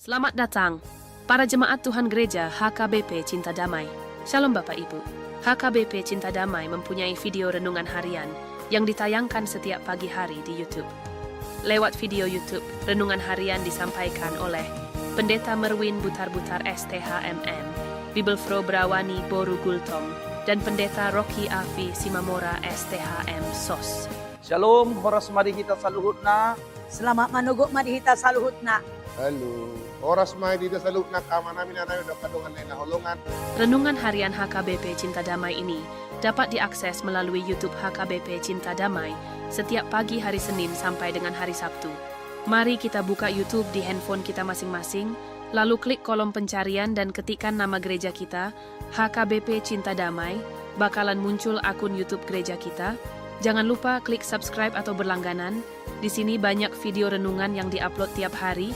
Selamat datang, para jemaat Tuhan Gereja HKBP Cinta Damai. Shalom Bapak Ibu. HKBP Cinta Damai mempunyai video renungan harian yang ditayangkan setiap pagi hari di YouTube. Lewat video YouTube, renungan harian disampaikan oleh Pendeta Merwin Butar-Butar STHMM, Bibelfro Brawani Boru Gultom, dan Pendeta Rocky Afi Simamora STHM SOS. Shalom, horas marihita saluhutna. Selamat manugok madihita saluhutna. Halo, oras may dito sa loop na kama namin na namin kadungan na nahulungan. Renungan harian HKBP Cinta Damai ini dapat diakses melalui YouTube HKBP Cinta Damai setiap pagi hari Senin sampai dengan hari Sabtu. Mari kita buka YouTube di handphone kita masing-masing, lalu klik kolom pencarian dan ketikkan nama gereja kita, HKBP Cinta Damai, bakalan muncul akun YouTube gereja kita. Jangan lupa klik subscribe atau berlangganan. Di sini banyak video renungan yang diupload tiap hari.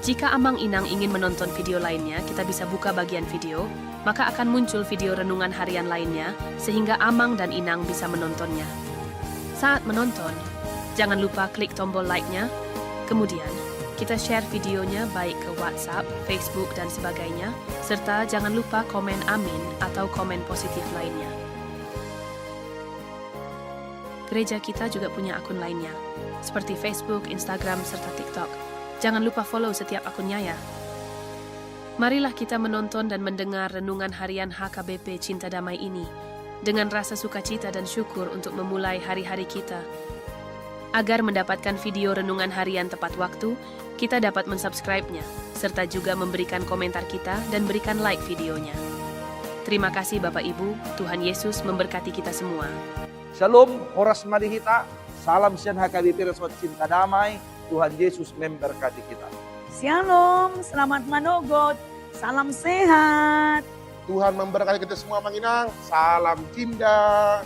Jika Amang Inang ingin menonton video lainnya, kita bisa buka bagian video, maka akan muncul video renungan harian lainnya, sehingga Amang dan Inang bisa menontonnya. Saat menonton, jangan lupa klik tombol like-nya, kemudian kita share videonya baik ke WhatsApp, Facebook, dan sebagainya, serta jangan lupa komen amin atau komen positif lainnya. Gereja kita juga punya akun lainnya, seperti Facebook, Instagram, serta TikTok. Jangan lupa follow setiap akunnya ya. Marilah kita menonton dan mendengar renungan harian HKBP Cinta Damai ini dengan rasa sukacita dan syukur untuk memulai hari-hari kita. Agar mendapatkan video renungan harian tepat waktu, kita dapat mensubscribe-nya, serta juga memberikan komentar kita dan berikan like videonya. Terima kasih Bapak Ibu, Tuhan Yesus memberkati kita semua. Shalom, horas marihita. Salam sian HKBP Resort Cinta Damai. Tuhan Yesus memberkati kita. Shalom, selamat manogot, salam sehat. Tuhan memberkati kita semua Manginang. Salam cinta.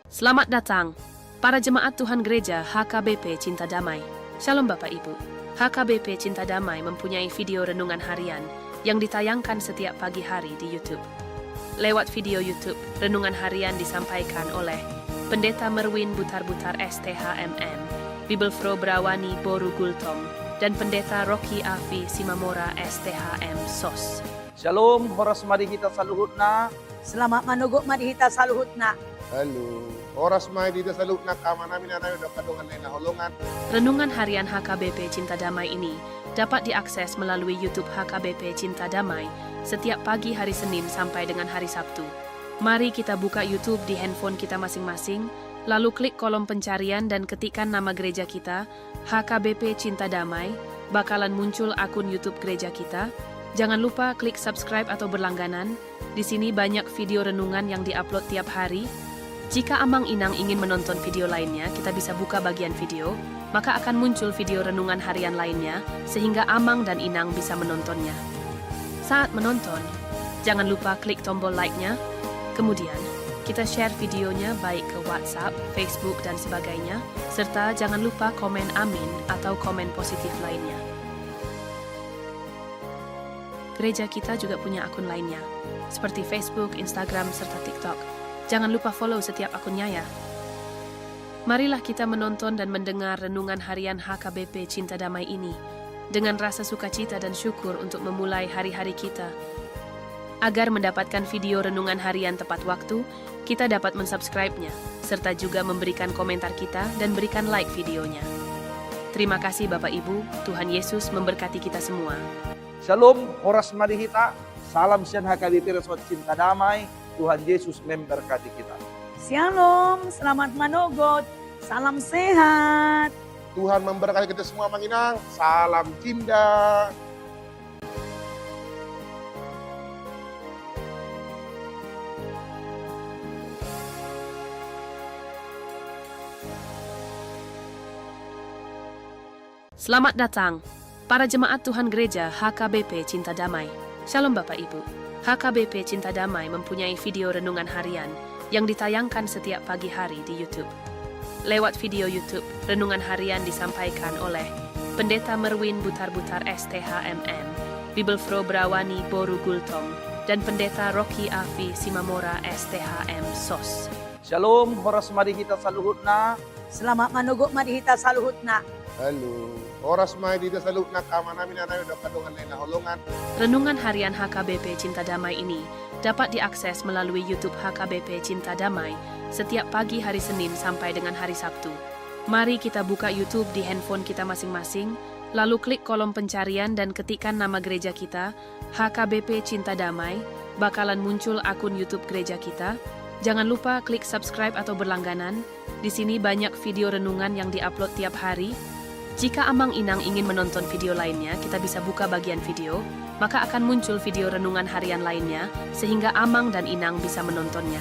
Selamat datang, para jemaat Tuhan Gereja HKBP Cinta Damai. Shalom Bapak Ibu. HKBP Cinta Damai mempunyai video renungan harian yang ditayangkan setiap pagi hari di YouTube. Lewat video YouTube, renungan harian disampaikan oleh Pendeta Merwin Butar-Butar STHMM, Bibelfro Brawani Boru Gultom, dan Pendeta Rocky Afi Simamora STHM SOS. Shalom, horas marihita saluhutna. Selamat manugok madihita saluhutna. Halo, oras may dito sa loop na kama namin na namin kadungan na nahulungan. Renungan harian HKBP Cinta Damai ini dapat diakses melalui YouTube HKBP Cinta Damai setiap pagi hari Senin sampai dengan hari Sabtu. Mari kita buka YouTube di handphone kita masing-masing, lalu klik kolom pencarian dan ketikkan nama gereja kita, HKBP Cinta Damai, bakalan muncul akun YouTube gereja kita. Jangan lupa klik subscribe atau berlangganan. Di sini banyak video renungan yang diupload tiap hari. Jika Amang Inang ingin menonton video lainnya, kita bisa buka bagian video, maka akan muncul video renungan harian lainnya, sehingga Amang dan Inang bisa menontonnya. Saat menonton, jangan lupa klik tombol like-nya, kemudian kita share videonya baik ke WhatsApp, Facebook, dan sebagainya, serta jangan lupa komen amin atau komen positif lainnya. Gereja kita juga punya akun lainnya, seperti Facebook, Instagram, serta TikTok. Jangan lupa follow setiap akunnya ya. Marilah kita menonton dan mendengar renungan harian HKBP Cinta Damai ini dengan rasa sukacita dan syukur untuk memulai hari-hari kita. Agar mendapatkan video renungan harian tepat waktu, kita dapat mensubscribe-nya, serta juga memberikan komentar kita dan berikan like videonya. Terima kasih Bapak Ibu, Tuhan Yesus memberkati kita semua. Shalom, horas marihita. Salam sian HKBP Resort Cinta Damai. Tuhan Yesus memberkati kita. Shalom, selamat manogot, salam sehat. Tuhan memberkati kita semua Manginang. Salam cinta. Selamat datang, para jemaat Tuhan Gereja HKBP Cinta Damai. Shalom Bapak Ibu. HKBP Cinta Damai mempunyai video renungan harian yang ditayangkan setiap pagi hari di YouTube. Lewat video YouTube, renungan harian disampaikan oleh Pendeta Merwin Butar-Butar STHMM, Bibelfro Brawani Boru Gultom, dan Pendeta Rocky Afi Simamora STHM SOS. Shalom, horas marihita sa luhut na. Selamat manugo marihita sa luhut na. Halo. Oras may dito sa loob ng kama namin na namin kadungan na nahulungan. Renungan Harian HKBP Cinta Damai ini dapat diakses melalui YouTube HKBP Cinta Damai setiap pagi hari Senin sampai dengan hari Sabtu. Mari kita buka YouTube di handphone kita masing-masing, lalu klik kolom pencarian dan ketikkan nama gereja kita, HKBP Cinta Damai, bakalan muncul akun YouTube gereja kita. Jangan lupa klik subscribe atau berlangganan. Di sini banyak video renungan yang diupload tiap hari. Jika Amang Inang ingin menonton video lainnya, kita bisa buka bagian video, maka akan muncul video renungan harian lainnya, sehingga Amang dan Inang bisa menontonnya.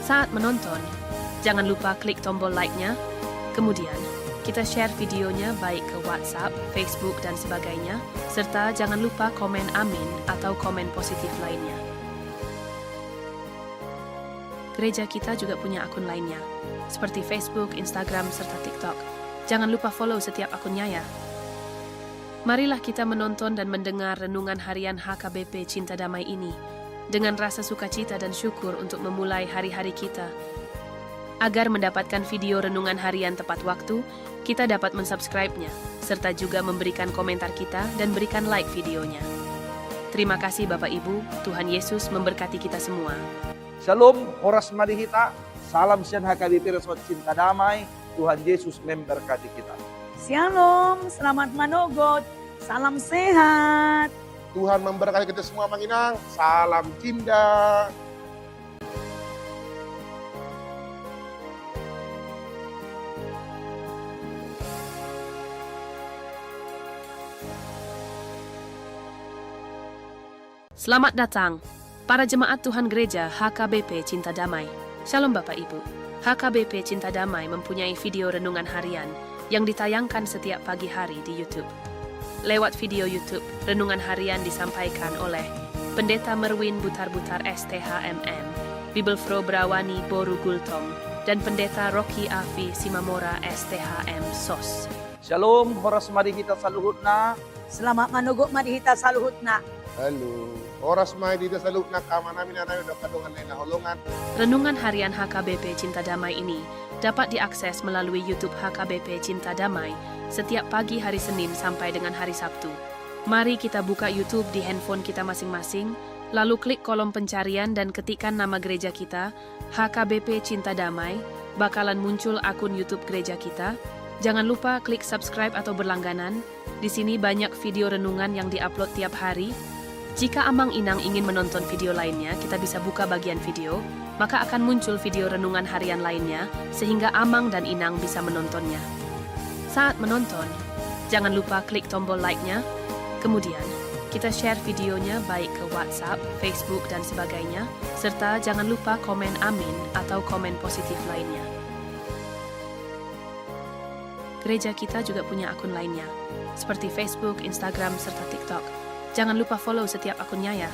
Saat menonton, jangan lupa klik tombol like-nya, kemudian kita share videonya baik ke WhatsApp, Facebook, dan sebagainya, serta jangan lupa komen amin atau komen positif lainnya. Gereja kita juga punya akun lainnya, seperti Facebook, Instagram, serta TikTok. Jangan lupa follow setiap akunnya ya. Marilah kita menonton dan mendengar renungan harian HKBP Cinta Damai ini dengan rasa sukacita dan syukur untuk memulai hari-hari kita. Agar mendapatkan video renungan harian tepat waktu, kita dapat mensubscribe-nya, serta juga memberikan komentar kita dan berikan like videonya. Terima kasih Bapak Ibu, Tuhan Yesus memberkati kita semua. Shalom, horas marihita. Salam sian HKBP Resort Cinta Damai. Tuhan Yesus memberkati kita. Shalom, selamat manogot. Salam sehat. Tuhan memberkati kita semua, Manginang. Salam cinta. Selamat datang, para jemaat Tuhan Gereja HKBP Cinta Damai. Shalom Bapak Ibu. HKBP Cinta Damai mempunyai video renungan harian yang ditayangkan setiap pagi hari di YouTube. Lewat video YouTube, renungan harian disampaikan oleh Pendeta Merwin Butar-Butar STHMM, Bibelfro Brawani Boru Gultom, dan Pendeta Rocky Afi Simamora STHM SOS. Shalom, horas marihita sa luhut na. Selamat manugo marihita sa luhut na. Halo. Oras may dito sa loob ng kama namin na namin kadungan na nahulungan. Renungan harian HKBP Cinta Damai ini dapat diakses melalui YouTube HKBP Cinta Damai setiap pagi hari Senin sampai dengan hari Sabtu. Mari kita buka YouTube di handphone kita masing-masing, lalu klik kolom pencarian dan ketikkan nama gereja kita, HKBP Cinta Damai, bakalan muncul akun YouTube gereja kita. Jangan lupa klik subscribe atau berlangganan. Di sini banyak video renungan yang diupload tiap hari. Jika Amang Inang ingin menonton video lainnya, kita bisa buka bagian video, maka akan muncul video renungan harian lainnya, sehingga Amang dan Inang bisa menontonnya. Saat menonton, jangan lupa klik tombol like-nya, kemudian kita share videonya baik ke WhatsApp, Facebook, dan sebagainya, serta jangan lupa komen amin atau komen positif lainnya. Gereja kita juga punya akun lainnya, seperti Facebook, Instagram, serta TikTok. Jangan lupa follow setiap akunnya ya.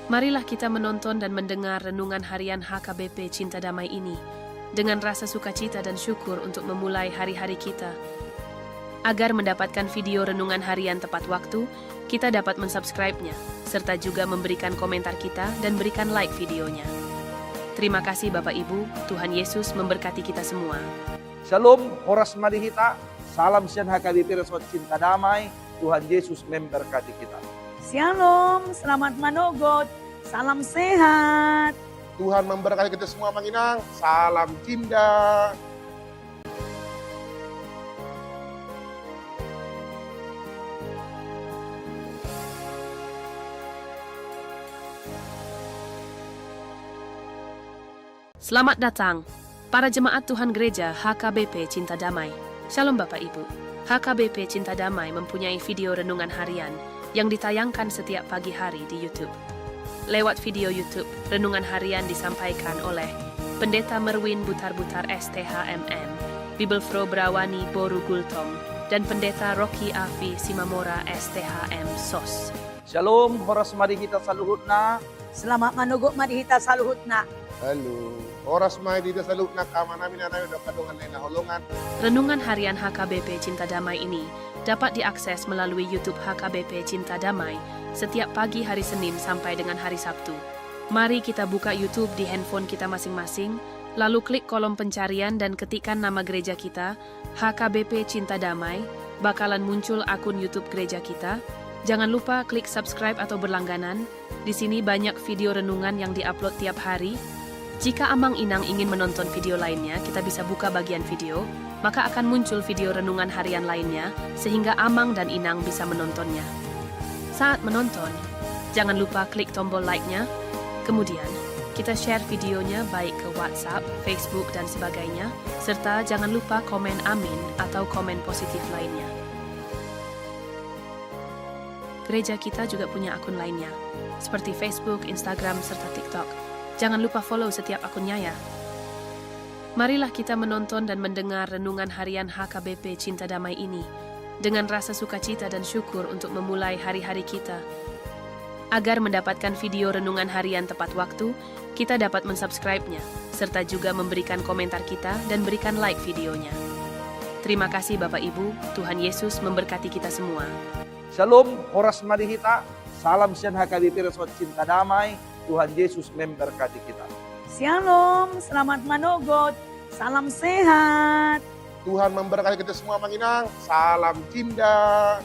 Marilah kita menonton dan mendengar renungan harian HKBP Cinta Damai ini dengan rasa sukacita dan syukur untuk memulai hari-hari kita. Agar mendapatkan video renungan harian tepat waktu, kita dapat mensubscribe-nya, serta juga memberikan komentar kita dan berikan like videonya. Terima kasih Bapak Ibu, Tuhan Yesus memberkati kita semua. Shalom, horas marihita. Salam sian HKBP Resort Cinta Damai. Tuhan Yesus memberkati kita. Shalom, selamat manogot. Salam sehat. Tuhan memberkati kita semua, Manginang. Salam cinta. Selamat datang, para jemaat Tuhan Gereja HKBP Cinta Damai. Shalom Bapak Ibu. HKBP Cinta Damai mempunyai video renungan harian yang ditayangkan setiap pagi hari di YouTube. Lewat video YouTube, renungan harian disampaikan oleh Pendeta Merwin Butar-Butar STHMM, Bibelfro Brawani Boru Gultom, dan Pendeta Rocky Afi Simamora STHM SOS. Shalom, horas marihita sa luhut na. Selamat manugo marihita sa luhut na. Halo. Oras may dito sa loob ng kama namin na namin ang kadungan na nahulungan. Renungan harian HKBP Cinta Damai ini dapat diakses melalui YouTube HKBP Cinta Damai setiap pagi hari Senin sampai dengan hari Sabtu. Mari kita buka YouTube di handphone kita masing-masing, lalu klik kolom pencarian dan ketikkan nama gereja kita, HKBP Cinta Damai, bakalan muncul akun YouTube gereja kita. Jangan lupa klik subscribe atau berlangganan. Di sini banyak video renungan yang diupload tiap hari. Jika Amang Inang ingin menonton video lainnya, kita bisa buka bagian video, maka akan muncul video renungan harian lainnya, sehingga Amang dan Inang bisa menontonnya. Saat menonton, jangan lupa klik tombol like-nya, kemudian kita share videonya baik ke WhatsApp, Facebook, dan sebagainya, serta jangan lupa komen amin atau komen positif lainnya. Gereja kita juga punya akun lainnya, seperti Facebook, Instagram, serta TikTok. Jangan lupa follow setiap akunnya ya. Marilah kita menonton dan mendengar renungan harian HKBP Cinta Damai ini dengan rasa sukacita dan syukur untuk memulai hari-hari kita. Agar mendapatkan video renungan harian tepat waktu, kita dapat mensubscribe-nya, serta juga memberikan komentar kita dan berikan like videonya. Terima kasih Bapak Ibu, Tuhan Yesus memberkati kita semua. Shalom, oras marihita. Salam sian HKBP Resort Cinta Damai. Tuhan Yesus memberkati kita. Shalom, selamat manogot, salam sehat. Tuhan memberkati kita semua, Manginang. Salam cinta.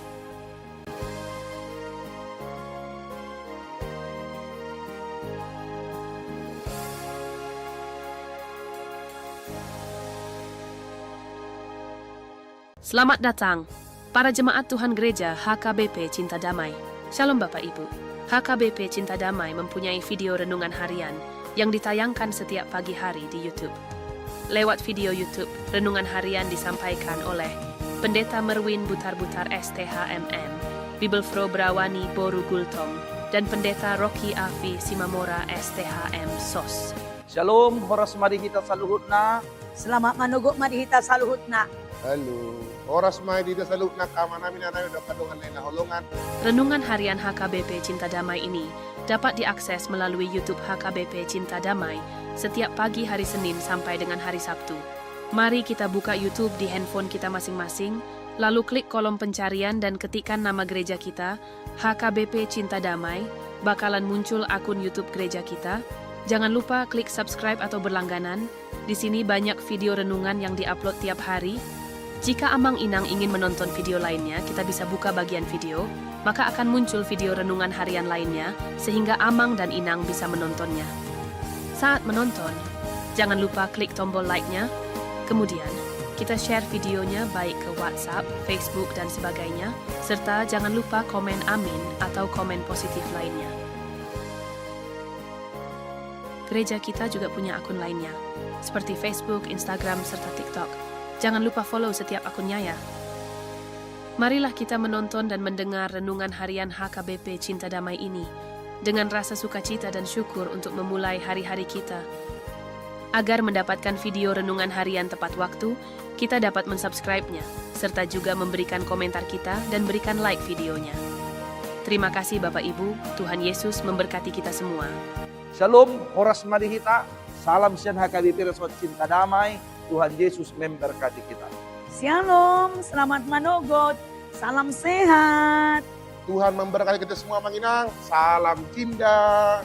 Selamat datang, para jemaat Tuhan Gereja HKBP Cinta Damai. Shalom Bapak Ibu. HKBP Cinta Damai mempunyai video renungan harian yang ditayangkan setiap pagi hari di YouTube. Lewat video YouTube, renungan harian disampaikan oleh Pendeta Merwin Butar-Butar STHMM, Bibelfro Brawani Boru Gultong, dan Pendeta Rocky Afi Simamora STHM SOS. Shalom, oras marihita sa luhut na. Selamat manogot marihita sa luhut na. Halo. Oras may dito sa loob ng kama namin na namin ang kadungan na nahulungan. Renungan harian HKBP Cinta Damai ini dapat diakses melalui YouTube HKBP Cinta Damai setiap pagi hari Senin sampai dengan hari Sabtu. Mari kita buka YouTube di handphone kita masing-masing, lalu klik kolom pencarian dan ketikkan nama gereja kita, HKBP Cinta Damai, bakalan muncul akun YouTube gereja kita. Jangan lupa klik subscribe atau berlangganan. Di sini banyak video renungan yang diupload tiap hari. Jika Amang Inang ingin menonton video lainnya, kita bisa buka bagian video, maka akan muncul video renungan harian lainnya, sehingga Amang dan Inang bisa menontonnya. Saat menonton, jangan lupa klik tombol like-nya, kemudian kita share videonya baik ke WhatsApp, Facebook, dan sebagainya, serta jangan lupa komen amin atau komen positif lainnya. Gereja kita juga punya akun lainnya, seperti Facebook, Instagram, serta TikTok. Jangan lupa follow setiap akunnya ya. Marilah kita menonton dan mendengar renungan harian HKBP Cinta Damai ini dengan rasa sukacita dan syukur untuk memulai hari-hari kita. Agar mendapatkan video renungan harian tepat waktu, kita dapat mensubscribe-nya, serta juga memberikan komentar kita dan berikan like videonya. Terima kasih Bapak Ibu, Tuhan Yesus memberkati kita semua. Shalom, oras marihita. Salam sian HKBP Resort Cinta Damai. Tuhan Yesus memberkati kita. Shalom, selamat manogot, salam sehat. Tuhan memberkati kita semua, Manginang. Salam cinta.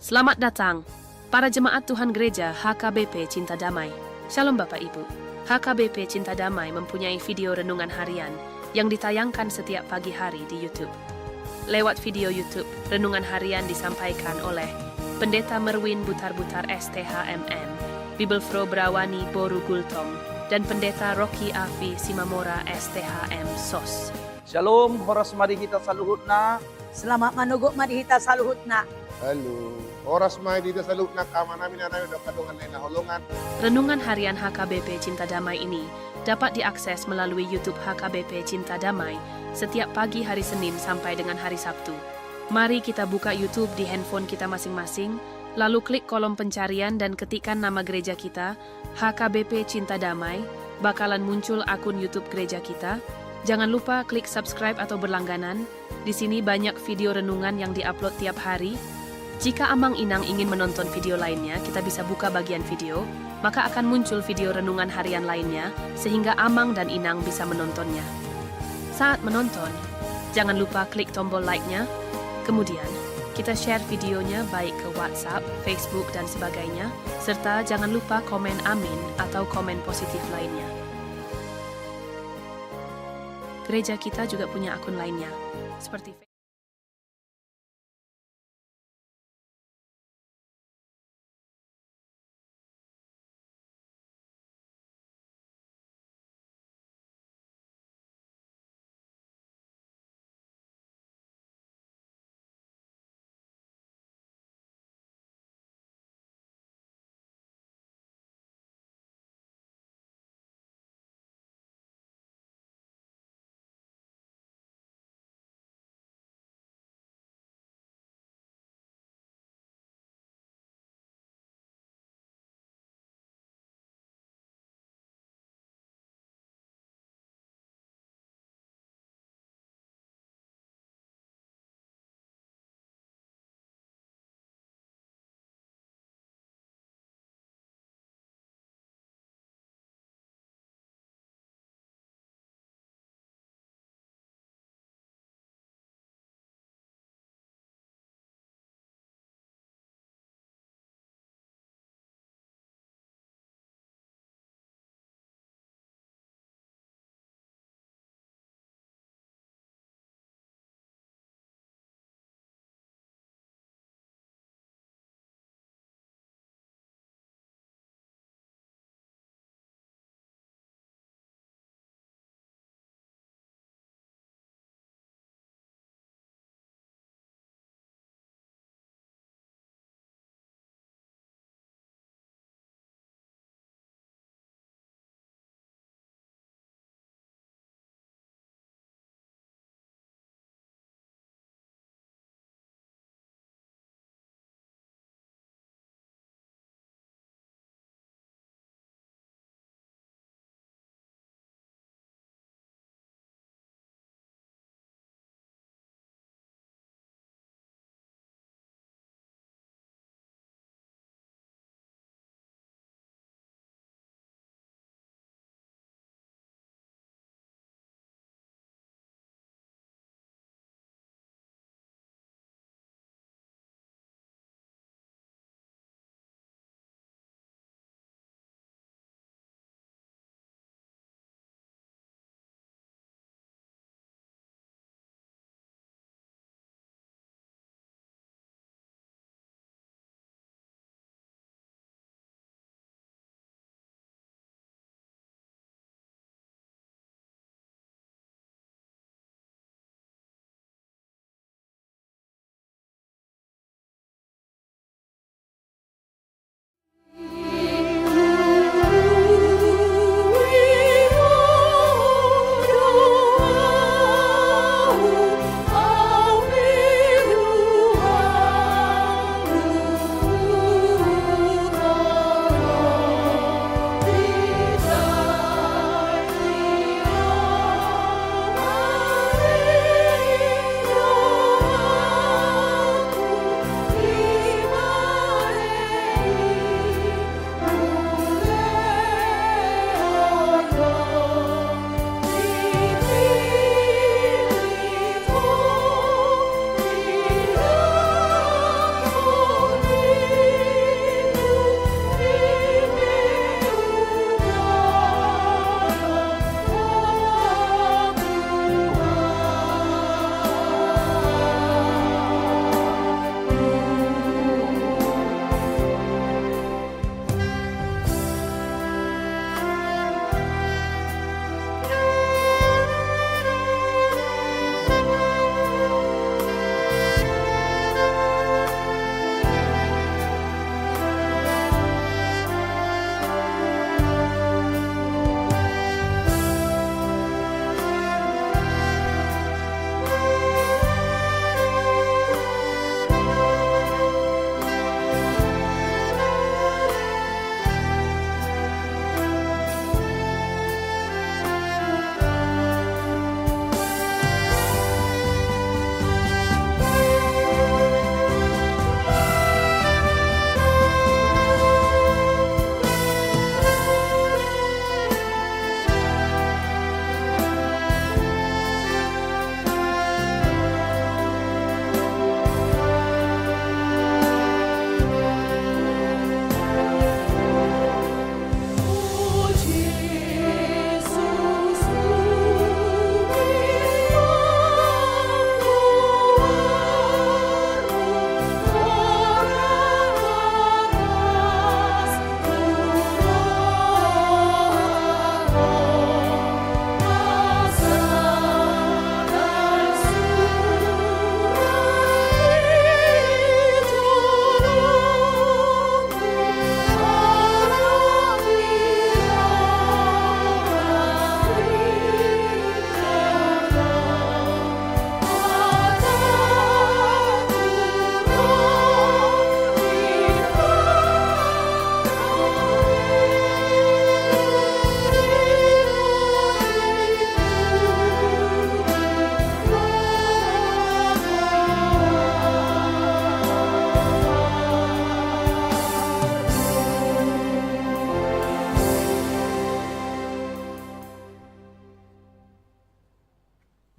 Selamat datang, para jemaat Tuhan Gereja HKBP Cinta Damai. Shalom Bapak Ibu. HKBP Cinta Damai mempunyai video renungan harian yang ditayangkan setiap pagi hari di YouTube. Lewat video YouTube, renungan harian disampaikan oleh Pendeta Merwin Butar-Butar STHMM, Bibelfro Brawani Boru Gultong, dan Pendeta Rocky Afi Simamora STHM SOS. Shalom, oras marihita sa luhut na. Selamat manogot marihita sa luhut na. Halo. Oras may dito sa loob ng kama namin na namin ang kadungan na nahulungan. Renungan harian HKBP Cinta Damai ini dapat diakses melalui YouTube HKBP Cinta Damai setiap pagi hari Senin sampai dengan hari Sabtu. Mari kita buka YouTube di handphone kita masing-masing, Lalu klik kolom pencarian dan ketikkan nama gereja kita, HKBP Cinta Damai, bakalan muncul akun YouTube gereja kita. Jangan lupa klik subscribe atau berlangganan. Di sini banyak video renungan yang diupload tiap hari. Jika Amang Inang ingin menonton video lainnya, kita bisa buka bagian video, maka akan muncul video renungan harian lainnya, sehingga Amang dan Inang bisa menontonnya. Saat menonton, jangan lupa klik tombol like-nya, kemudian kita share videonya baik ke WhatsApp, Facebook, dan sebagainya, serta jangan lupa komen amin atau komen positif lainnya. Gereja kita juga punya akun lainnya, seperti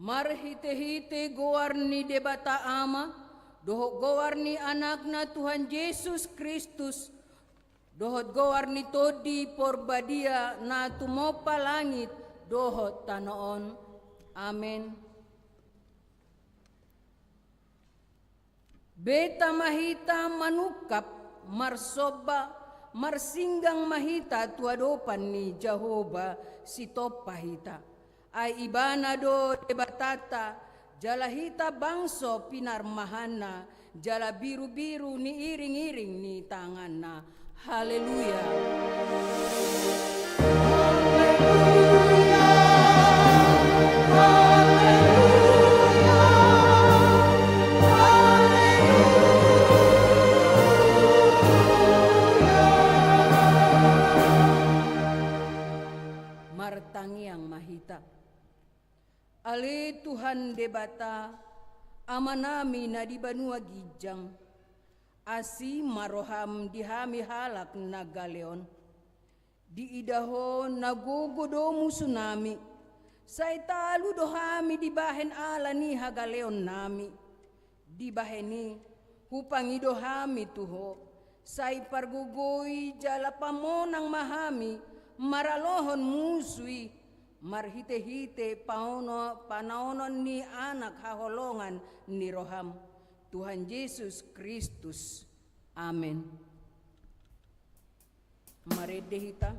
marhite-hite gowarni debata ama, dohot gowarni anakna Tuhan Yesus Kristus, dohot gowarni todi porbadia na tumopa langit, dohot tanoon. Amen. Beta mahita manukap, marsoba, marsinggang mahita tuadopan ni Jehovah sitop pahita. Ay ibana do debatata, jalahita bangso pinarmahana, jala biru-biru ni iring-iring ni tanganna. Haleluya. Martangiang mahita. Ale Tuhan debata, amanami na di banua gijang, asi maroham dihami halak na galeon, di idaho nagugodomu tsunami, sa italu dohami di bahen ala ni hagaleon nami, di baheni hupang idohami tuho, sa ipargugoy jala pamonang mahami, maralohon musui, marhite-hite panaonon ni anak haholongan ni roham Tuhan Yesus Kristus. Amen. Maredehita.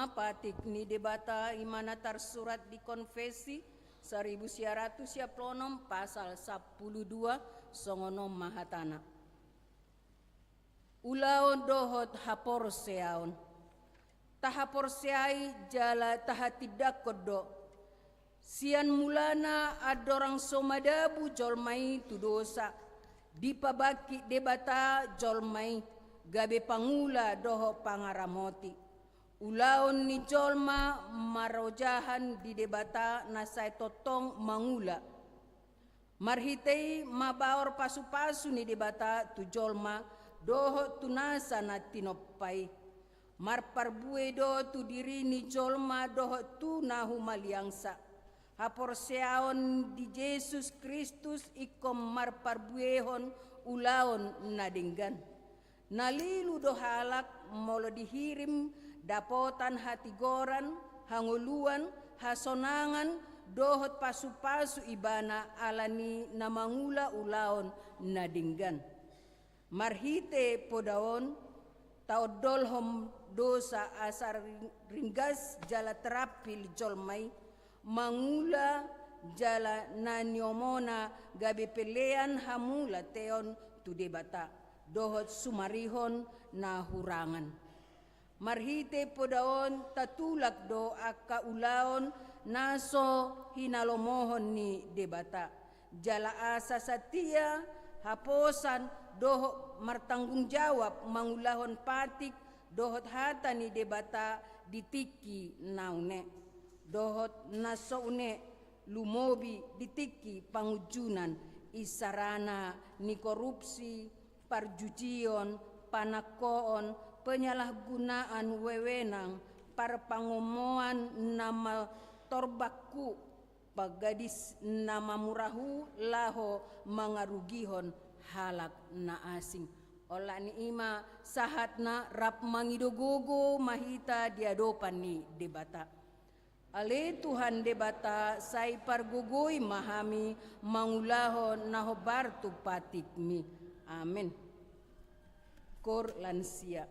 Patik ni debata imana tersurat di konfesi 1926 pasal 12 songono mahatana. Ulaon dohot hapor seaon. Tahapor seai jala tahatidak kodo. Sian mulana adorang somadabu jolmai tu dosa. Dipabaki debata jolmai gabe pangula doho pangaramoti. Ulaon ni jolma marojahan di debata nasay totong mangula. Marhitei mabaor pasu-pasu ni debata tu jolma doho tunasa na tinopay. Marparbue do tu diri ni jolma doho tu nahu maliangsa. Haporseaon di Yesus Kristus ikom marparbuehon ulaon nadinggan. Nalilu do halak molo dihirim dapotan hatigoran, hanguluan, hasonangan, dohot pasu-pasu ibana alani namangula ulaon nadinggan. Marhite podaon taodolhom dosa asar ringgas jala terapil jolmai mangula jala naniomona gabe pelean hamula teon tu debata dohot sumarihon na hurangan. Marhite podaon tatulak do aka ulaon naso hinalomohon ni debata jala asa satia haposan doho martanggung jawab mangulahon patik dohot hata ni debata ditiki naune dohot nasoune lumobi ditiki pangujunan isarana ni korupsi parjujion panakoon penyalahgunaan wewenang parpangomoan nama torbaku pagadis nama murahu laho mangarugihon halak na asing. Ola ni ima sahat na rap mangidogogo mahita diadopan ni debata. Ale Tuhan debata say pargogoy mahami mangulahon nahobartu patikmi. Amin. Kor lansia.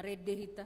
Redehita.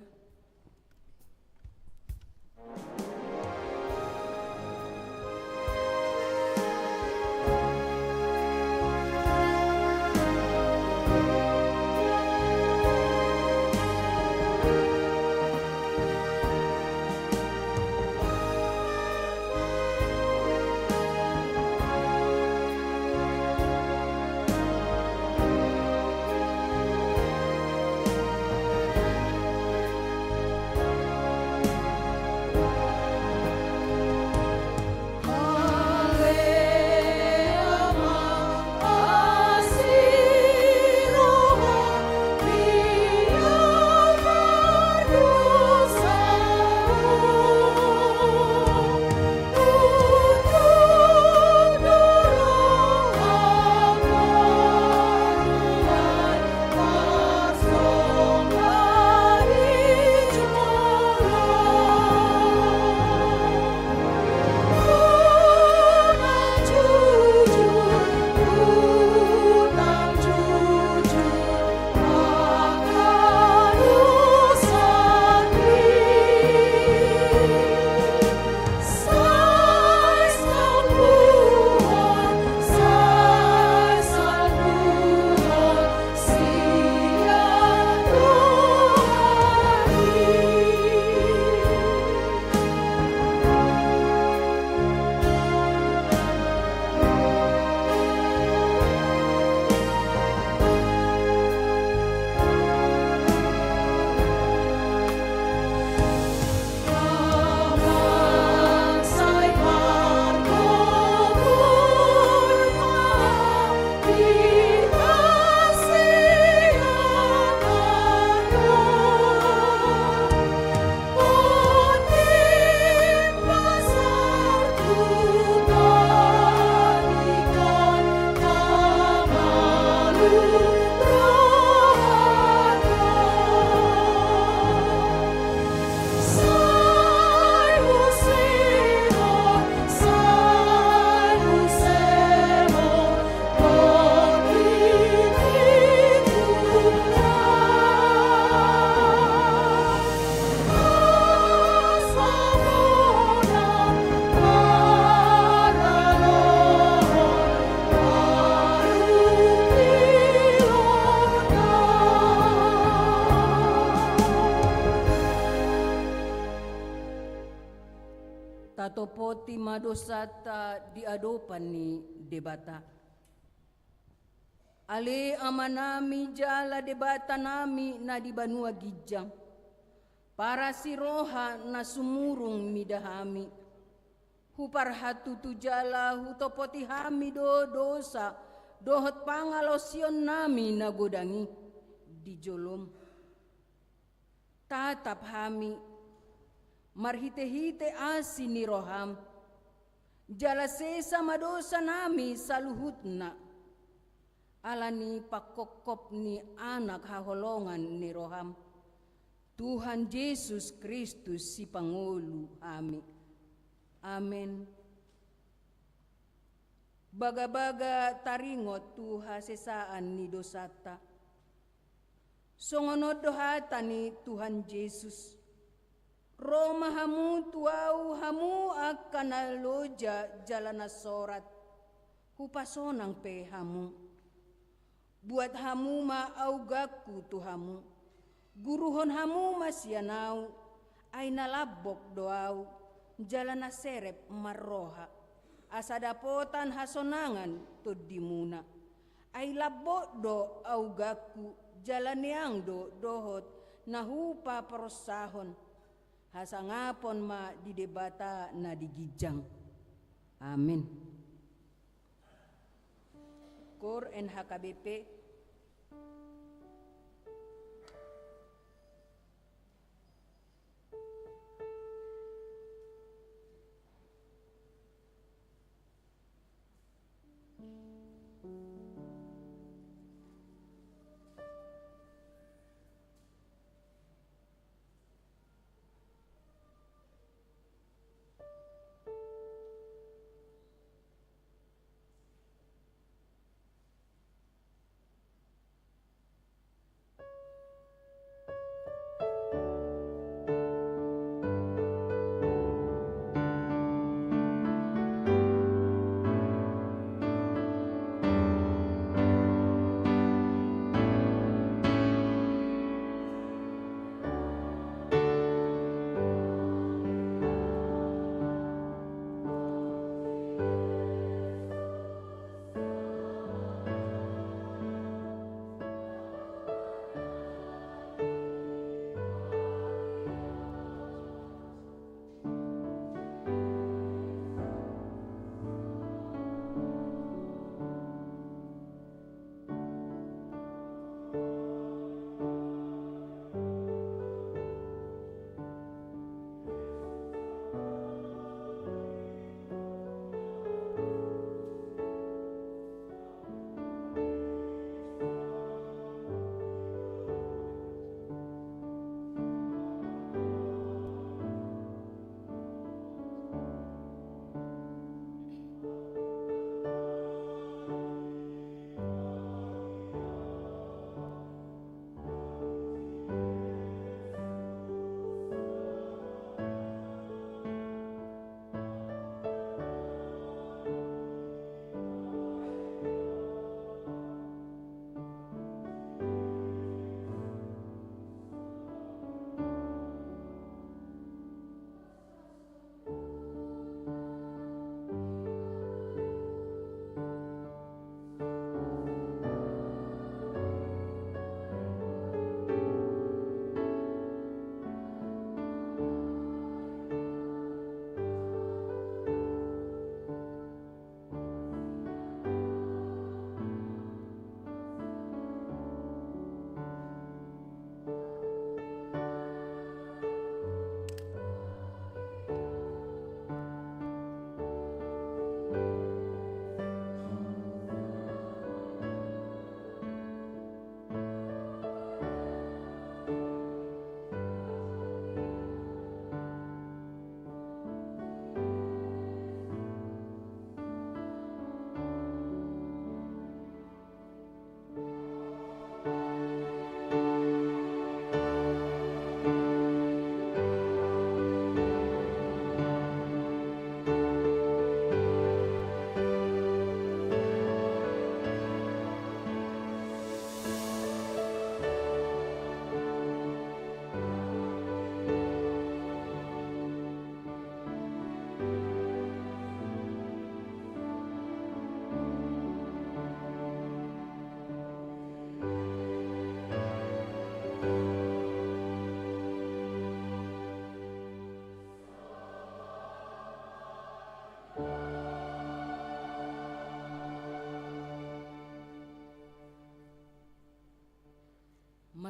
Tatopoti madosata diadopan ni debata. Ale amanami jala debata nami na di banua gijang. Para si roha na sumurung midahami. Hupar hatu tujala hutopoti hami do dosa. Dohot pangalosyon nami na godangi di jolom. Tatap hami marhite-hite asi ni roham. Jala sesa madosa nami saluhutna. Alani pakokop ni anak haholongan ni roham. Tuhan Yesus Kristus si Pangulo ami. Amen. Baga-baga taringot tuha sesaan ni dosata. Songonod dohata ni Tuhan Yesus. Roma hamu tuau hamu akan aloja jalana sorat. Hupasonang pe hamu. Buat hamu maaugaku tuhamu. Guruhon hamu masyanau. Ay nalabok doau. Jalana serep marroha. Asadapotan hasonangan todimuna. Ay labok do augaku. Jalaniang do dohot. Nahupa prosahon. Hasangapon ma di debata na digijang. Amin. Kor en HKBP.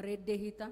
Marede hita.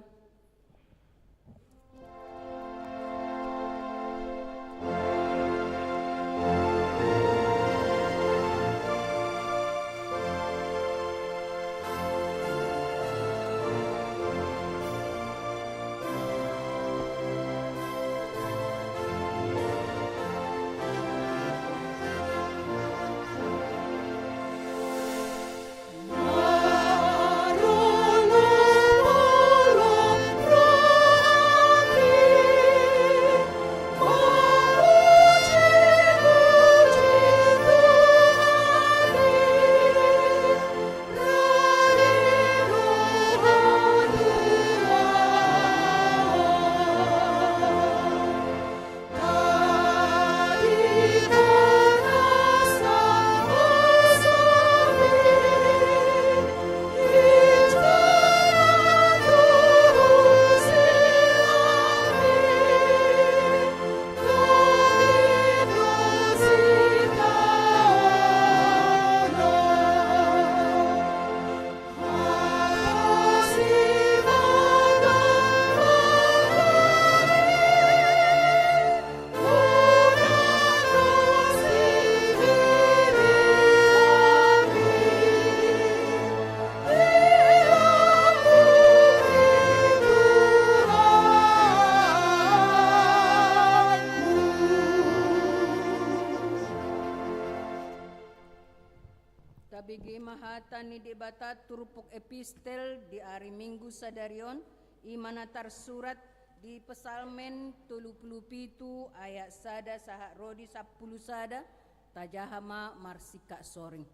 Tabigi mahatan ni debata turupok epistel di hari Minggu sadarion imanatar surat di Pesalmen 37 ayat sada saha rodi 10 sada tajahama marsika soring.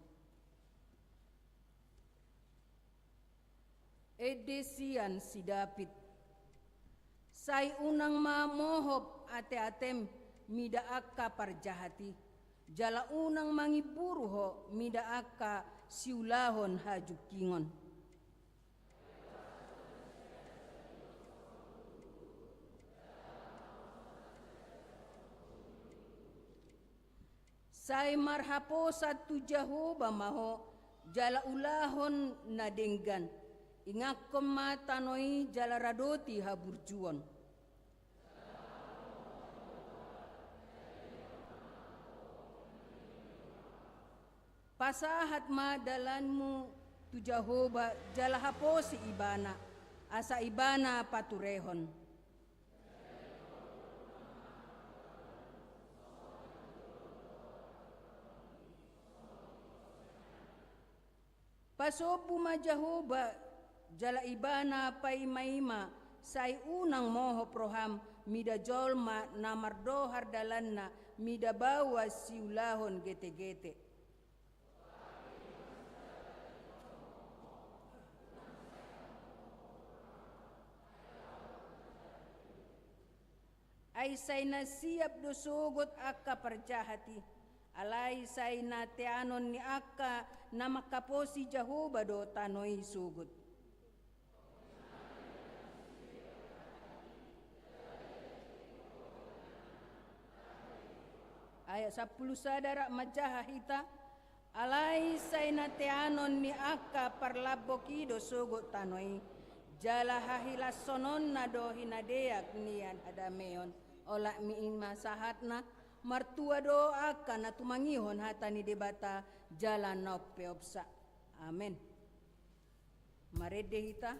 Edesian si David. Sai unang mamohop ate-atem mida akka parjahati. Jala unang mangiburu ho mida akka siulahon hajukingon. Sai marhapo satu Jehovah maho jala ulahon nadenggan. Ingakom matanoi jala radoti haburjuon. Pasahat madalanmu tu Jehovah jala hapo si ibana asa ibana paturehon. Pasopu ma Jehovah jala ibana pai maima sai unang moho proham mida jolma namardo hardalanna mida bawa siulahon gete-gete. Ay say na siap dosugot akka parjahati. Alay say na teanon ni akka na makaposi Jehovah do tanoy sugot. Ayat 10 sadara majahita. Alay say na teanon ni akka parlaboki dosugot tanoy. Jala hahilas sonon na do hinadeak niyan adameon. Ola miing masahat na martua do akan na tumangihon hata ni debata jalan na peopsa. Amen. Marede hita.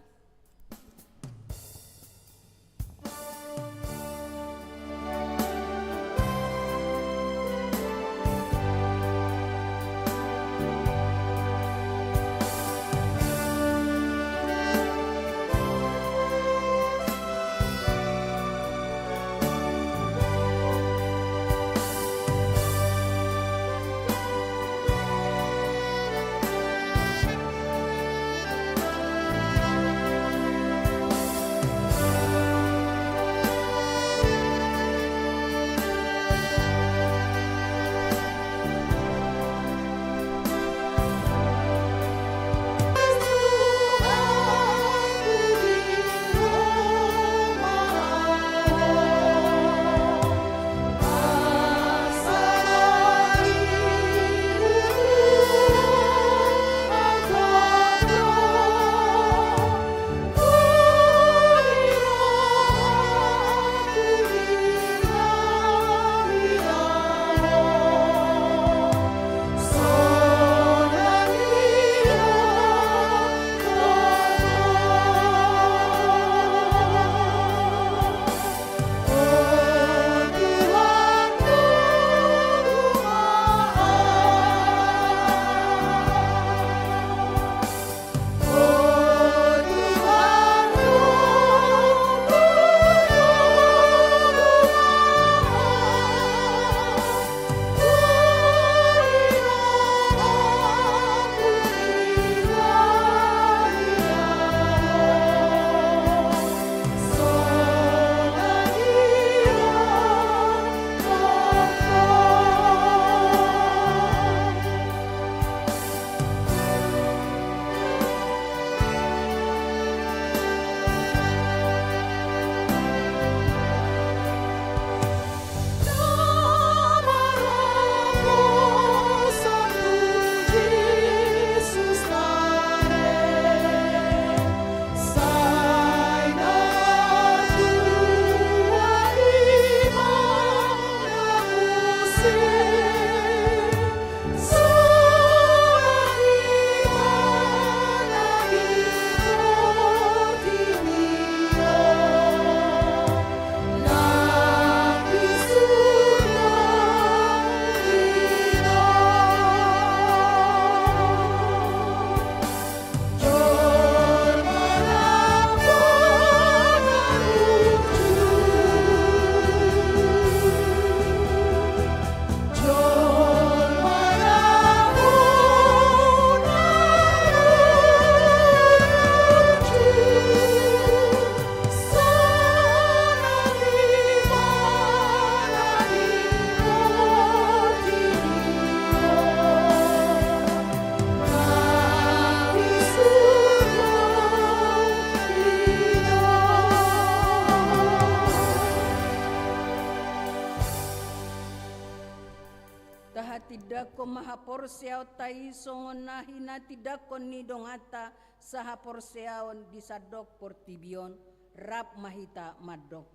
porseao tai songon nahi na tidakon ni dongata saha porseaon disadok portibion rap mahita madok.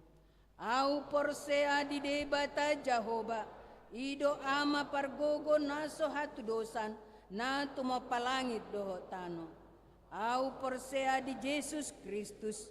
Au porsea di debata Jahoba ido ama pargogo naso hatu dosan na tumapalangit doho tano. Au porsea di Yesus Kristus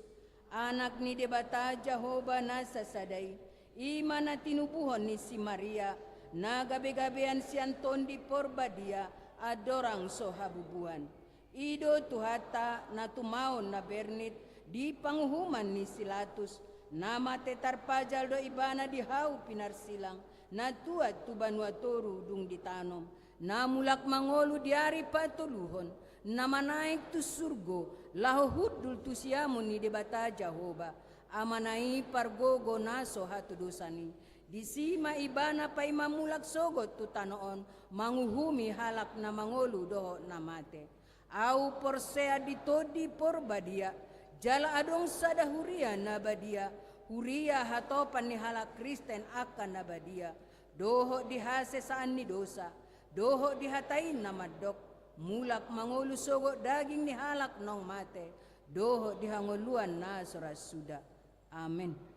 anak ni debata Jahoba na sasadai ima na tinubuhon ni si Maria na gabe-gabean si Anton di porbadia adorang sohabubuan. Ido tuhata na tumaon na bernit di panghuman ni Silatus nama tetar pajal do ibana di hau pinarsilang na tuat tubanua toru dung ditanom na mulak mangolu diari patuluhon na manaik tu surgo laho hudul tu siamun ni debata Jahoba amanai pargogo naso hatu dosani di sima ibana pa imamulak sogot tu tanoon manguhumi halak na mangolu doho na mate. Au porsea ditodi porbadia jala adong sada huria na badia huria hatopan ni halak Kristen akan na badia doho dihase saan ni dosa doho dihatain na madok mulak mangolu sogo daging ni halak nong mate doho dihangoluan na soras suda. Amin.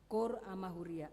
Kor ama huria.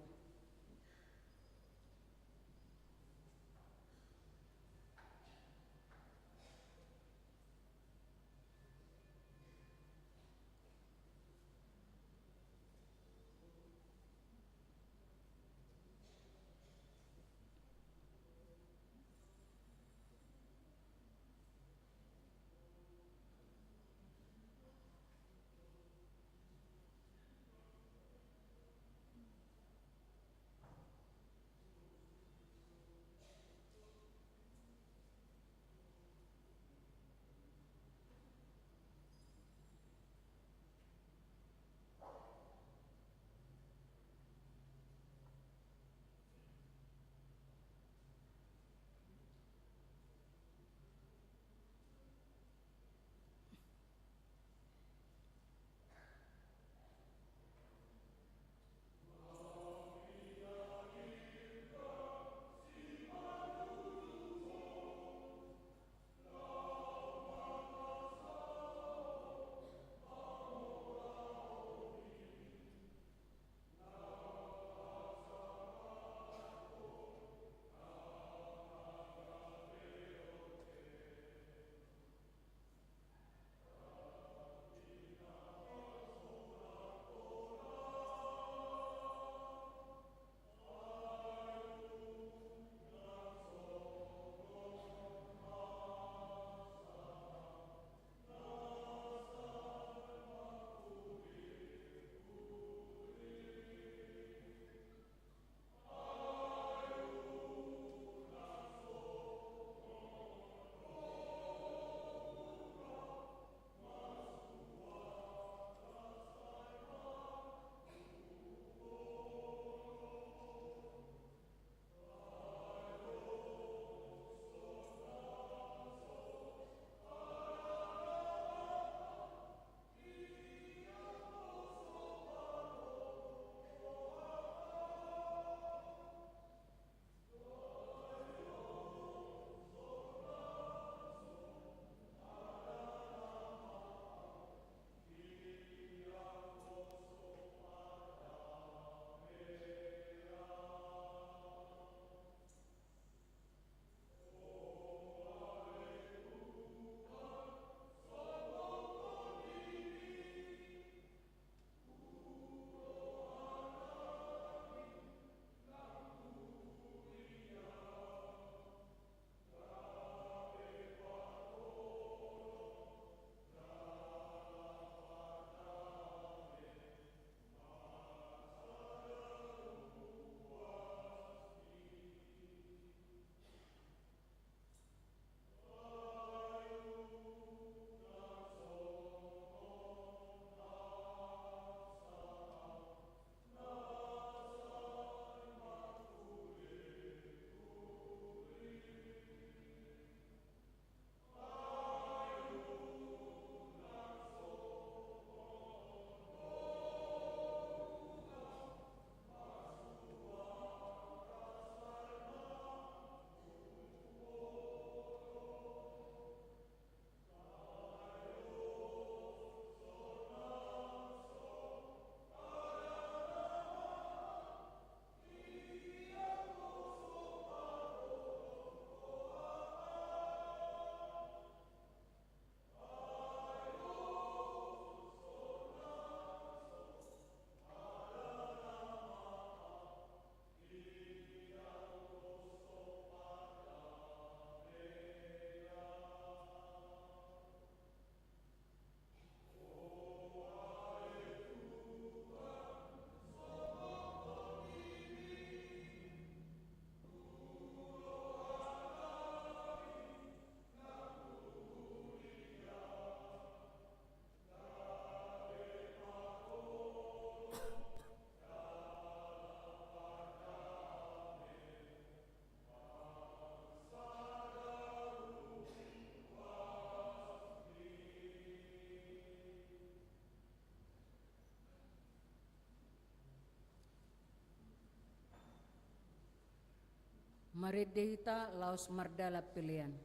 Maredehita Laos Mardala Pilihan.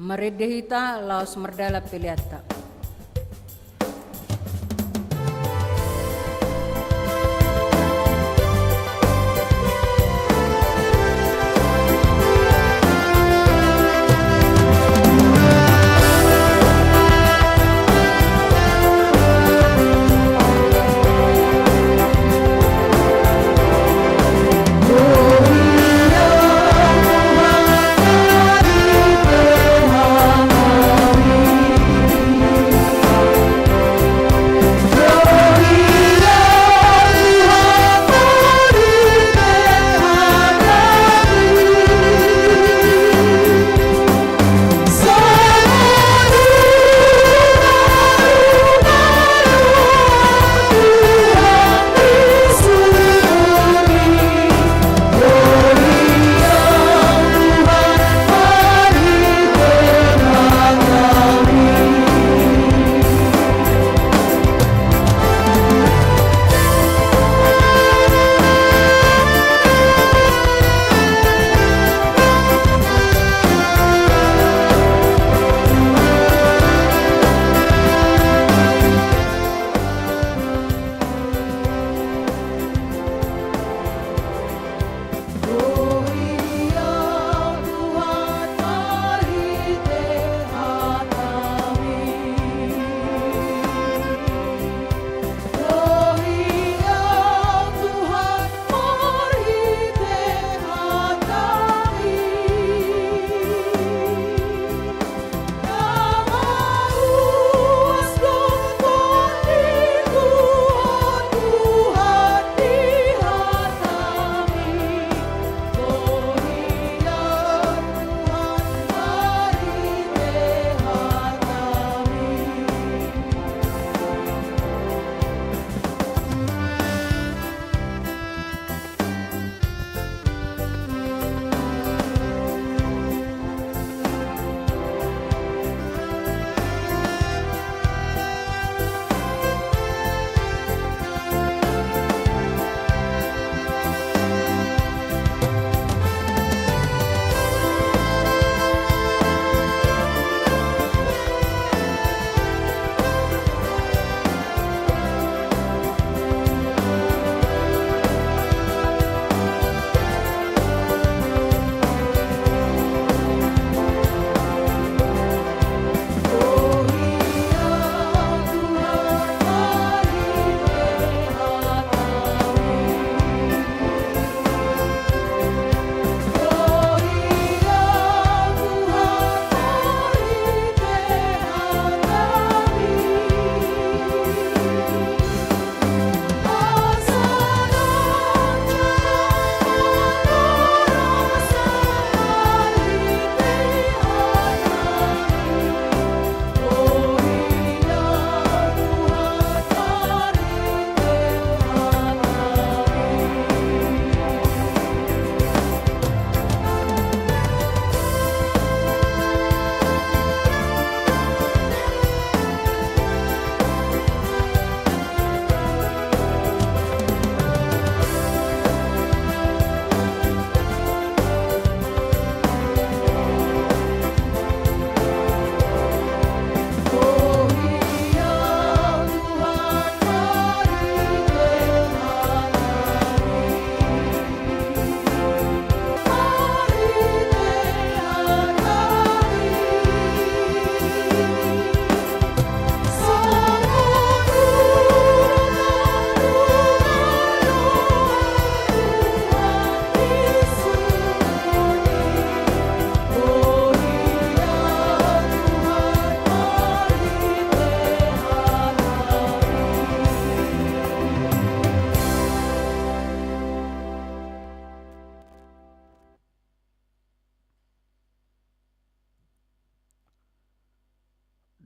Maredehita laos merdala piliata.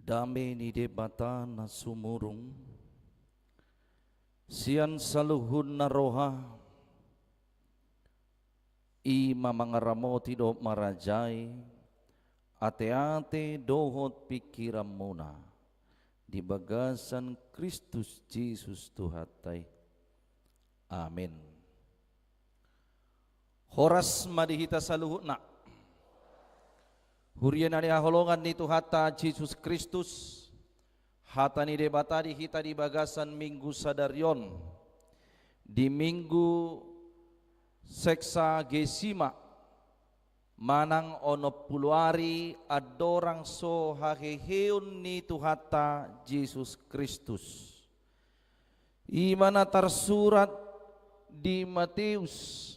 Dame ni debata na sumurung, sian saluhun na roha, i mamangaramo tido marajay, ate-ate dohot pikiram muna, di bagasan Kristus Jesus Tuhatay. Amen. Horas madihita saluhut na. Hurian ani aholongan ni Tuhata Yesus Kristus. Hata ni debata di hita di bagasan minggu sadaryon. Di minggu seksa gesima. Manang ono puluari adorang so haheheun ni Tuhata Yesus Kristus. Imana tersurat di Matius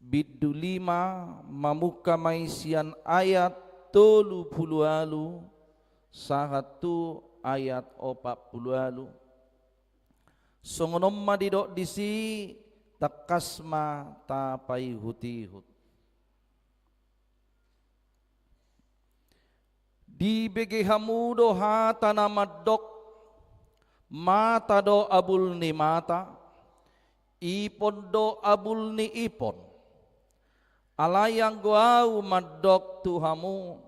bidu 5 mamuka maisian ayat 30 sahatu ayat 40. Songonom madidok disi takasma tapai hutihut. Di begehamudo hata namadok mata do abul ni mata, ipon do abul ni ipon. Alayang guau madok tuhamu,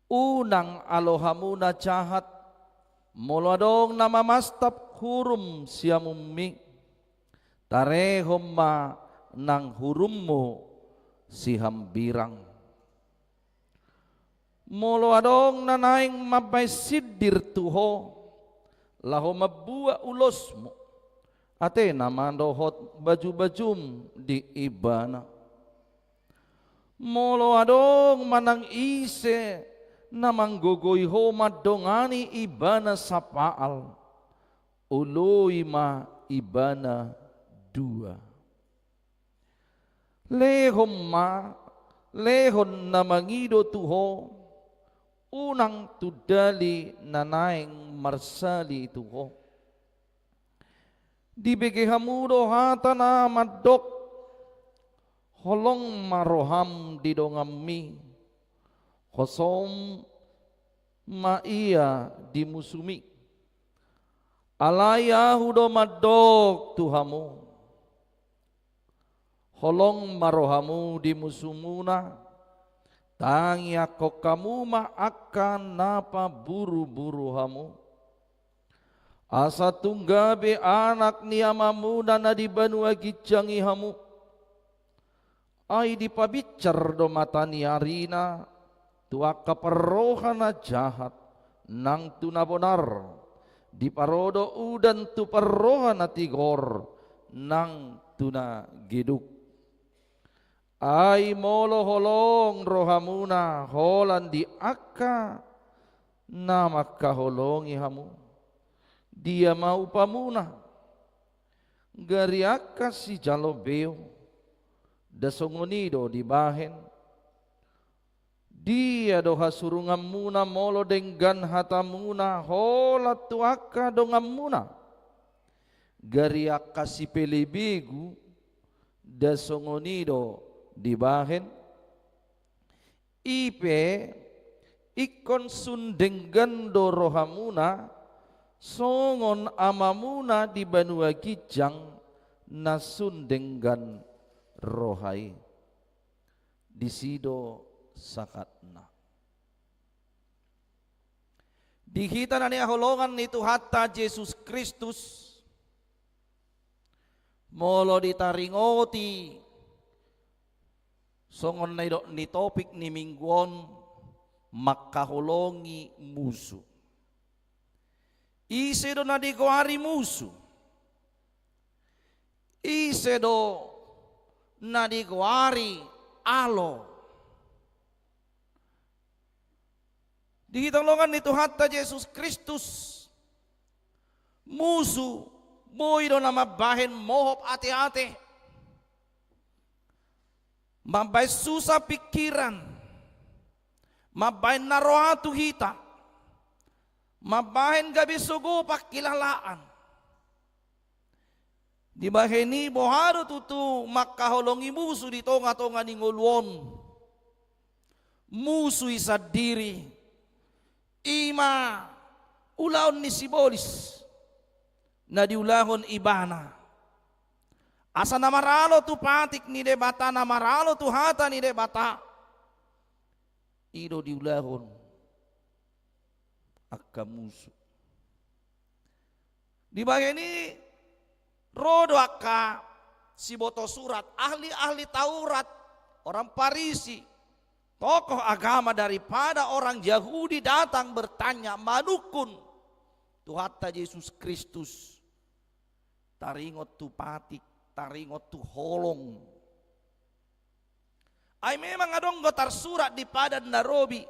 unang alohamu na jahat, moladong namamastap hurum siamumi, tarehom ma nang hurummu si hambirang. Molo adong nanaing mabay sidir tuho, laho mabua ulosmu, ate naman dohot baju-bajum di ibana. Molo adong manang ise, namang gogoy ho madongani ibana sa paal, uloy ma ibana dua. Lehon namangido tuho, unang tudali nanaing marsali tuho. Di begehamudo hata na madok, holong maroham di dongami, hosom maia di musumi. Alaya hudo madok tuhamu, holong marohamu di musumuna. Tangi ako kamu maakan napa buru-buru hamu. Asa tunggabe anak ni amamu na di banua gijangi hamu. Ay di pabicar do mata ni arina. Tua kaparohan na jahat nang tunabonar. Di parodo udan tu parohan na tigor nang tuna giduk. Ay molo holong rohamuna holan di akka na makaholongi hamu. Dia mau pamuna gari akka si jalobeo dasongonido di bahen. Dia doha surungam muna molo denggan hatamuna holat tu akka dongam muna gari akka si pelebegu dasongonido di bahen. Ipe ikon sundenggan do rohamuna songon amamuna di banua gijang na sundenggan rohai disido sakatna. Dihita na ni aholongan ni Tuhata Yesus Kristus molo ditaringoti songon na ni topik ni mingguon makahulongi musuh. Ise do na di kuari musuh. Ise do na di kuari alo. Dihitolongan ni Tuhata Yesus Kristus musuh boy do na mabahin mohop ate-ate. Mabay susah pikiran, mabay narohatu hita, mabahin gabi sugo pakilalaan. Di baheni boharo tutu makaholongi musuh di tonga-tonga ni nguluon. Musuh isa diri, ima ulaon ni sibolis, na diulahon ibana. Asa namaralo tu patik ni debata, namaralo tu hata ni debata. Ido diulahon akka musuh. Di bagian ini rodo akka si boto surat, ahli-ahli Taurat, orang Parisi, tokoh agama daripada orang Yahudi datang bertanya, manukun Tuhan Yesus Kristus. Taringot tu patik, taringot tu holong. Ay memang adong gotar surat di padan narobi.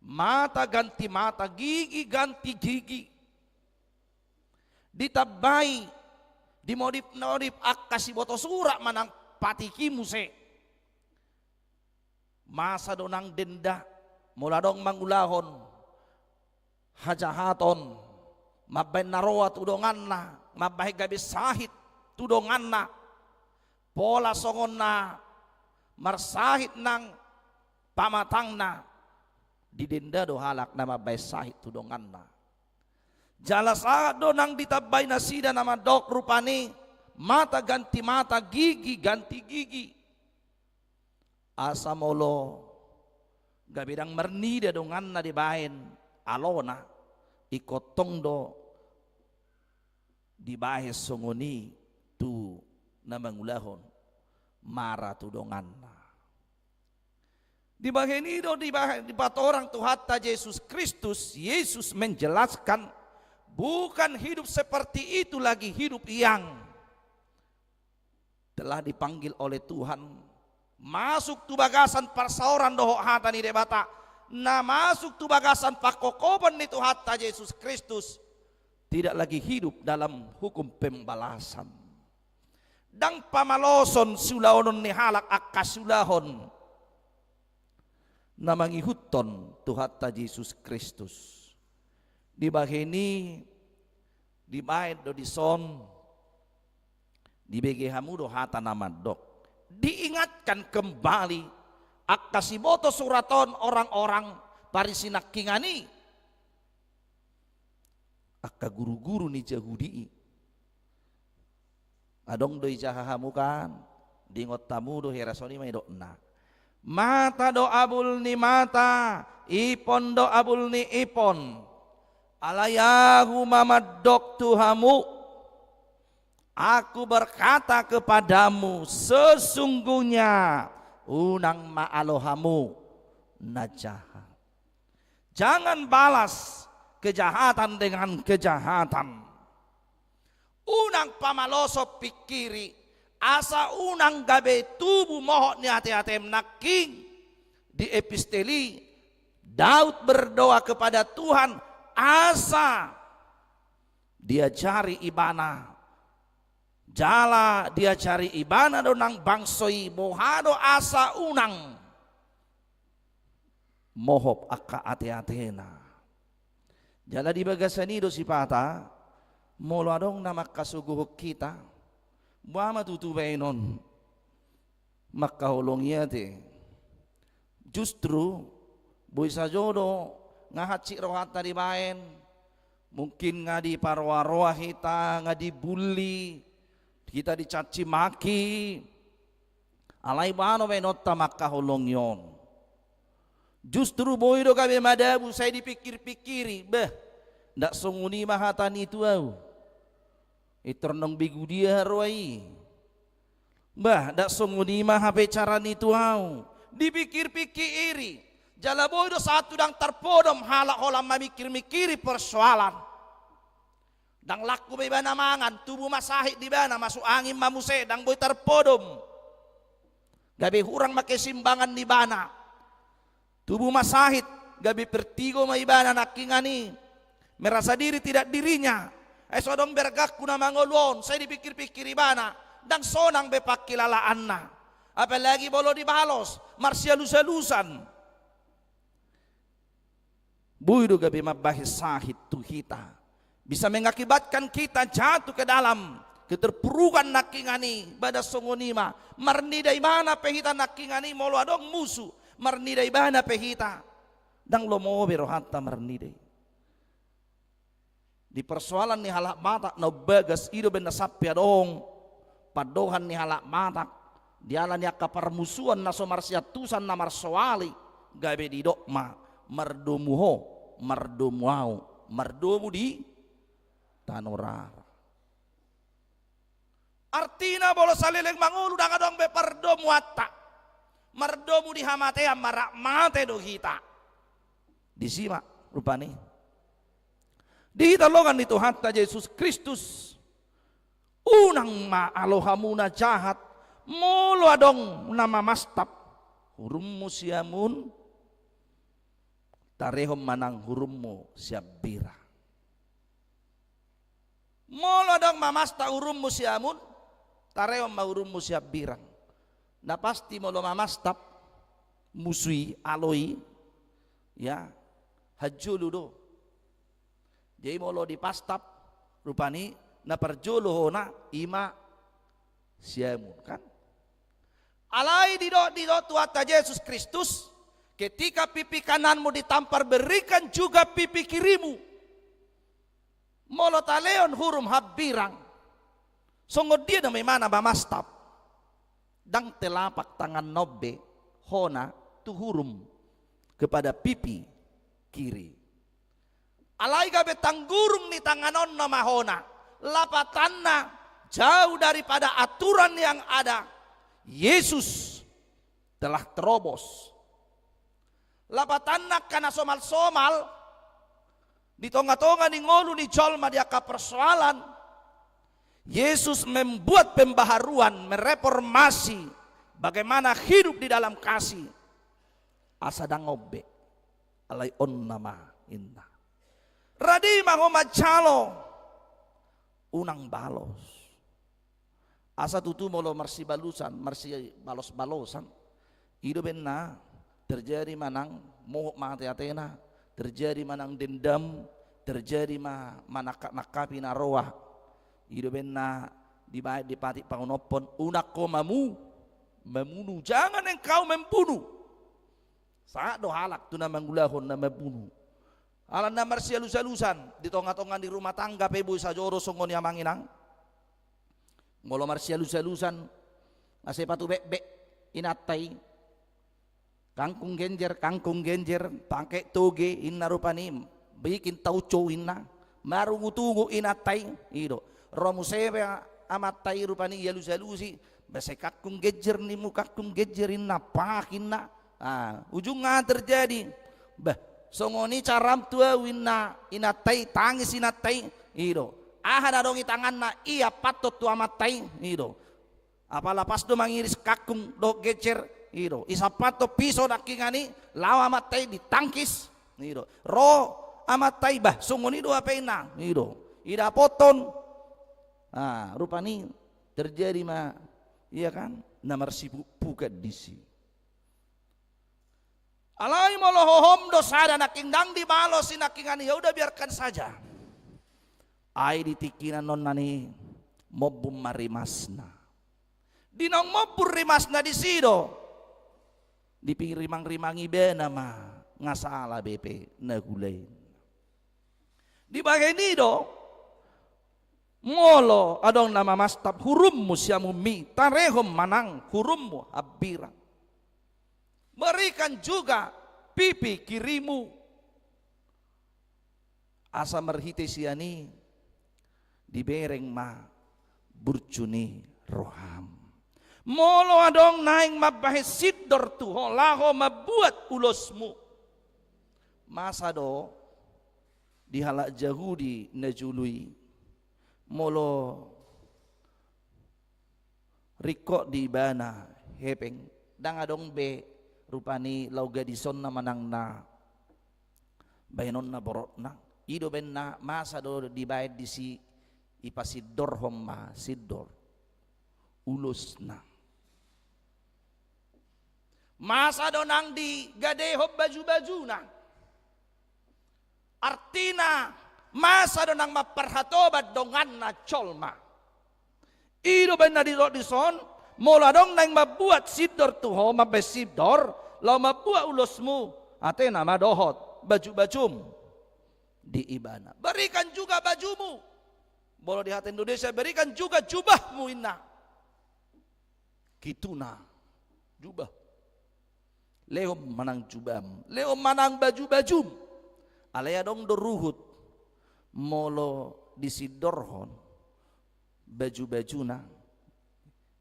Mata ganti mata, gigi ganti gigi. Ditabai, dimodif-modif akasi boto surat manang patiki muse. Masa donang denda, mula dong mangulahon, hajahaton, mabay naroa tudongan na, mabay gabi sahit tudongan na, pola songon na, marsahit ng pamatang na, didenda do halak na mabay sahit tudongan na. Jalasado nang ditabay na sida na madok rupani, mata ganti mata, gigi ganti gigi. Asa molo gabidang mernida dongan na dibahin alona ikotong do dibahis songoni tu na mangulahon mara tu dongan na. Dibahin itu di patorang Tuhan Yesus Kristus, Yesus menjelaskan bukan hidup seperti itu lagi hidup yang telah dipanggil oleh Tuhan. Masuk tu bagasan persaoran doho hata ni debata. Na masuk tu bagasan pakokoban ni Tuhan Yesus Kristus. Tidak lagi hidup dalam hukum pembalasan. Dang pamaloson sulaonon ni halak akasulahon. Na mangihuton Tuhan Yesus Kristus. Di bahini di bait do di son di bege hamudo hata namadok diingatkan kembali akasiboto suraton orang-orang parisinak kingani akka guru-guru ni Yahudi adong do ijahamukan dingot tamu do herasoni may do na mata do abul ni mata ipon do abul ni ipon alayahu mamadok tuhamu, aku berkata kepadamu, sesungguhnya unang maalohamu najahat. Jangan balas kejahatan dengan kejahatan. Unang pamaloso pikiri, asa unang gabe tubuh mohon ni hati-hatim naking di episteli. Daud berdoa kepada Tuhan, asa dia cari ibana jala dia cari ibana donang bangsoi bohado asa unang mohop akka ate-atena jala di bagasani do sipata molo adong na makasuguhok kita buama tutubainon makahulong yate justru boy sa jodo ngahatsi rohat na di bain mungkin nga di parwa-roa kita nga di bully kita dicaci maki alay bano may nota makahulong yon justru boy do kami madabu saya dipikir-pikiri ndak sunguni mahatan itu au iternong bigu dia roai ndak sunguni mahape caran itu au dipikir-pikiri jalaboy do satu dang terpodom halak holam mamikir-mikiri persoalan. Dang laku bebana mangan, tubuh masahit di bana masuk angin mamuse dang boy terpodom. Gabi hurang make simbangan di bana. Tubuh masahit gabi pertigo maibana nakingani. Merasa diri tidak dirinya. Sodong bergakku na mangolon, saya dipikir-pikir ibana dang sonang bepak kilalaan na. Apalagi bolo dibalos, marsialusalusan. Buydo gabi mabahis sahit tuhita bisa mengakibatkan kita jatuh ke dalam keterpurukan nakingani pada songonima marnidai mana pehita nakingani molo adong musuh marnidai bana pehita dang lomo berohata marnidai di persoalan ni halak mata no bagas ido benda sapi adong padohan ni halak mata dialan ya kaparmusuan naso marsiatusan na marsoali gabe di dokma mardomuho mardomuau mardomu di tanora artina bolo salileng mangulu dang adong be pardomuata Mardomu di hamatea marak mate do kita. Disimak rupane. Dihitalogan itu hatta Yesus Kristus. Unang maalohamuna jahat. Molo adong nama mastap. Hurummu siamun. Tarehom manang hurummu siabira. Molo adong mamasta hurummu siamun. Tarehom mahurummu siabirang. Na pasti molo mamastap. Musui aloi. Ya. Hajulu do. Jadi molo dipastap. Rupani na perjolo na ima siamun kan. Alai di tuata Yesus Kristus, ketika pipi kananmu ditampar berikan juga pipi kirimu. Molo taleon hurum habirang. Songod dia na may mana mamastap. Dang telapak tangan nobe hona tuhurum kepada pipi kiri. Alai gabe tanggurung ni tanganon na mahona. Lapatanna jauh daripada aturan yang ada. Yesus telah terobos. Lapatanna kana somal-somal di tonga-tonga ni ngolu ni jolma dia ka persoalan. Yesus membuat pembaharuan, mereformasi bagaimana hidup di dalam kasih. Asadang obe alai on nama inna. Radi mahoma calo unang balos. Asa tutu molo marsi balusan, marsi balos-balosan. Ido benna terjadi manang mohok mate atena, terjadi manang dendam, terjadi manakapi naroah. Ido benna dipati pangunopon unak ko membunuh. Jangan engkau membunuh. Saat do halak tu na manggulahon na membunuh. Alan na marsi alus-alusan di tonga-tonga di rumah tangga pebo sajoro songon ya manginang. Molo marsi alus-alusan masih patu bek inatay kangkung genjer pakai toge inna rupani bikin tauco inna marungutungu inatay ido romu sebe amatay rupani alus-alusi base kakung genjer ni mu kakung genjer inna pakinna ujungnya terjadi songoni caram tua winna inatay tangis inatay ido ahana dongi tangan na iya patot tua matai ido apala pas do mangiris kakung do gecer ido isapato piso dakingani lawa matai ditangkis ido ro amatai bah sungoni do apena ido ida poton rupani terjadi iya kan namar sibuk buka disi alai molo hohom dosada nakindang di balos sinakingani ya udah biarkan saja. Ai ditikinan non nani mobum marimasna. Dinong mobur rimasna di sido. Dipirimang-rimangi bena ma ngasala BP nagulay. Di bagian nido molo adong nama mastap hurummu siamumi tarehom manang hurummu habira. Berikan juga pipi kirimu asa merhite siani dibereng ma burcuni roham. Molo adong naing mabahis sidor tuho laho mabuat ulosmu. Masa do dihalak Yahudi najului. Molo rikok di bana hepeng. Dang adong be rupani lau gadison na manang na bayanon na borot na. Ido ben na masa do dibayad di si ipasidor homma sidor ulos na masa do nang di gadeho baju-baju na artina masa do nang maparhatobat dongan na colma ido ben na di son mola dong nang mabuat sidor tuho mabesidor lau mabuat ulosmu atena madohot baju-bajum di ibana berikan juga bajumu. Boleh di hati Indonesia berikan juga jubahmu inna. Kituna jubah. Leom manang jubam. Leom manang baju-bajum. Alaya dong doruhut. Molo disidorhon. Baju-bajuna.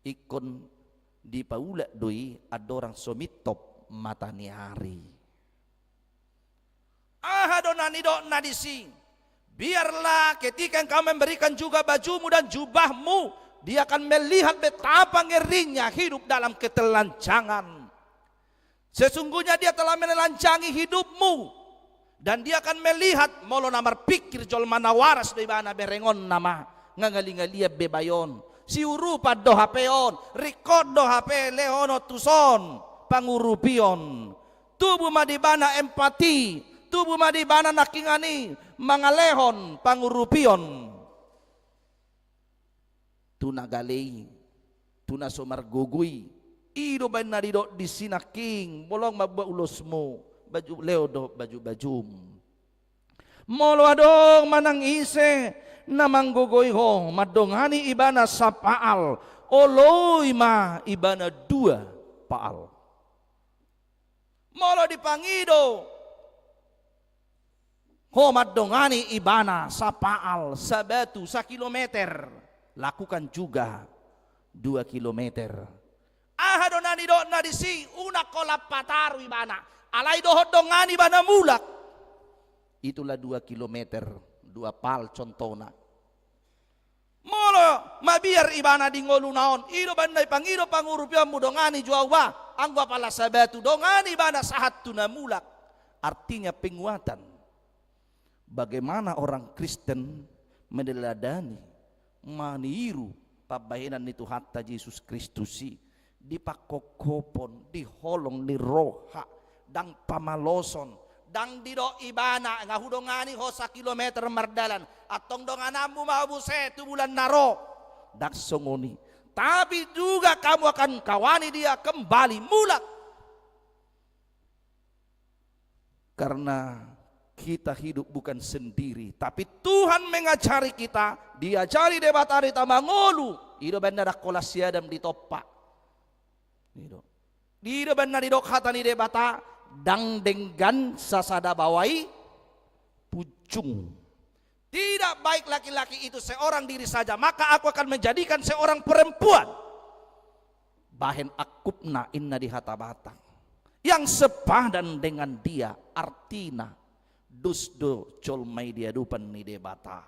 Ikon di paula doi adorang somitop matani hari. Donani do nadisi, biarlah ketika engkau memberikan juga bajumu dan jubahmu, dia akan melihat betapa ngerinya hidup dalam ketelanjangan. Sesungguhnya dia telah menelanjangi hidupmu, dan dia akan melihat molo namar pikir jol mana waras di mana berengon nama ngangalingalia bebayon si urupa do hapeon rikod do hape leono tuson pangurupion tubuh madibana empati tubuh madibana nakingani mangalehon pangurupion tunagalei tuna somar gugui ido ban narido di sinaking bolong mabba ulosmu baju leodo baju-bajum molo adong manang ise namang gogoy ho madongani ibana sa paal oloy ma ibana 2 paal molo dipangido ho madongani ibana sa paal sa batu sa kilometer lakukan juga 2 kilometer ahadonani do nadisi una kolap pataru ibana alay dohod dongani ibana mulak itulah 2 kilometer 2 pal contona molo mabiar ibana di ngolu naon ido bandai pangido pangurupian mudongani juawa angwa pala sabatu dongani ibana sahat tuna mulak artinya penguatan. Bagaimana orang Kristen meneladani maniru pabahinan itu hatta Yesus Kristus di pakokopon di holong ni roha dang pamaloson dang dido ibana ngahudongani ho sa kilometer mardalan atong donganamu mabuse tu bulan naro dak songoni tapi juga kamu akan kawani dia kembali mulak karena kita hidup bukan sendiri, tapi Tuhan mengajari kita, diajari debatari tamangolu, ido benar kolas siadam ditopak, ido benar didok hatani debata, dang denggan sasada bawai, pucung. Tidak baik laki-laki itu seorang diri saja, maka aku akan menjadikan seorang perempuan. Bahen akupna inna di hata batang, yang sepadan dengan dia, artina. Dosdo colmai dia dupan ni debata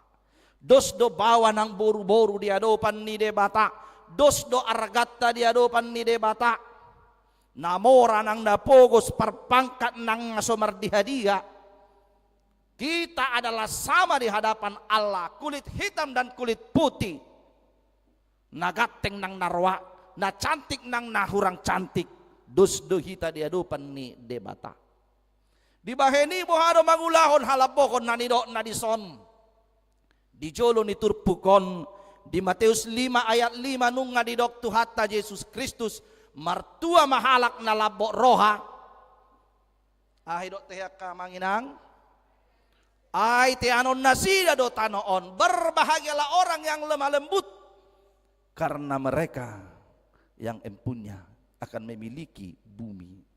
dosdo bawa nang boru-boru dia dupan ni debata dosdo argata dia dupan ni debata namora nang napogos perpangkat nang ngasomar di hadiah kita adalah sama di hadapan Allah kulit hitam dan kulit putih nagateng nang narwa na cantik nang nahurang cantik dosdo hita dia dupan ni debata di baheni bohado mangulahon halabokon nanido nadison di jolo ni turpukon di Matius 5 ayat 5 nung ngadidok tuhatta Yesus Kristus martua mahalak na labok roha ahidok teyak kamanginang ay tianon nasida do tanoon berbahagialah orang yang lemah lembut karena mereka yang empunya akan memiliki bumi.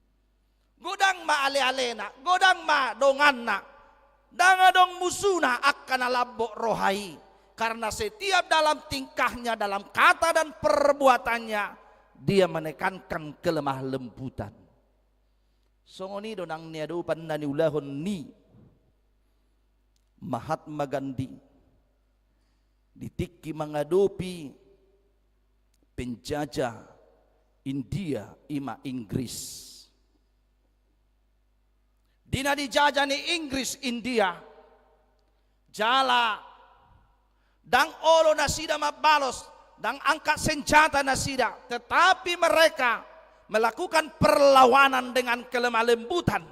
Godang ma ale-alena, godang ma donganna, dangadong musuna akan alabok rohai. Karena setiap dalam tingkahnya, dalam kata dan perbuatannya, dia menekankan kelemah lembutan. Songoni donang niadupan nani ulahon ni Mahatma Gandhi ditiki mengadopi penjajah India ima Inggris. Dina dijajah ni Inggris India jala dang olo nasida mabalos dang angkat senjata nasida tetapi mereka melakukan perlawanan dengan kelemah lembutan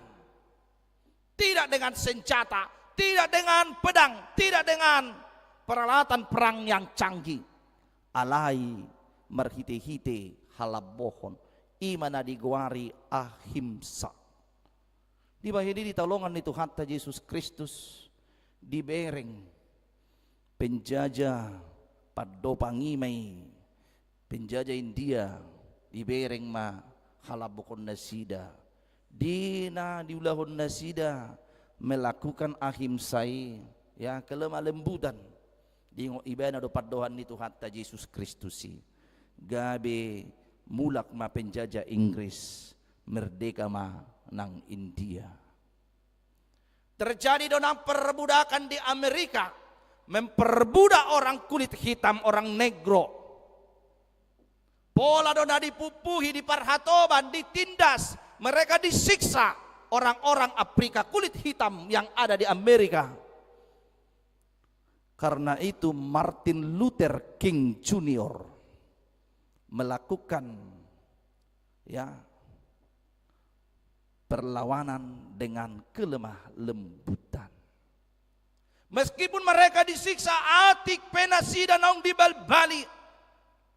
tidak dengan senjata tidak dengan pedang tidak dengan peralatan perang yang canggih alai merhite-hite halabohon imana digwari ahimsa. Di bahini ditolongan itu hatta Yesus Kristus dibereng penjajah paddo pangimay penjajah India dibereng ma halabokon nasida dina diulahon nasida melakukan ahimsai ya kelemah lembutan di ibana do paddohan itu hatta Yesus Kristus gabe mulak ma penjajah Inggris, merdeka ma nang India. Terjadi donang perbudakan di Amerika, memperbudak orang kulit hitam, orang negro. Pola dona dipupuhi, diparhatoban, ditindas, mereka disiksa orang-orang Afrika kulit hitam yang ada di Amerika. Karena itu Martin Luther King Jr. melakukan perlawanan dengan kelemah lembutan. Meskipun mereka disiksa, atik penasida naung dibalbali,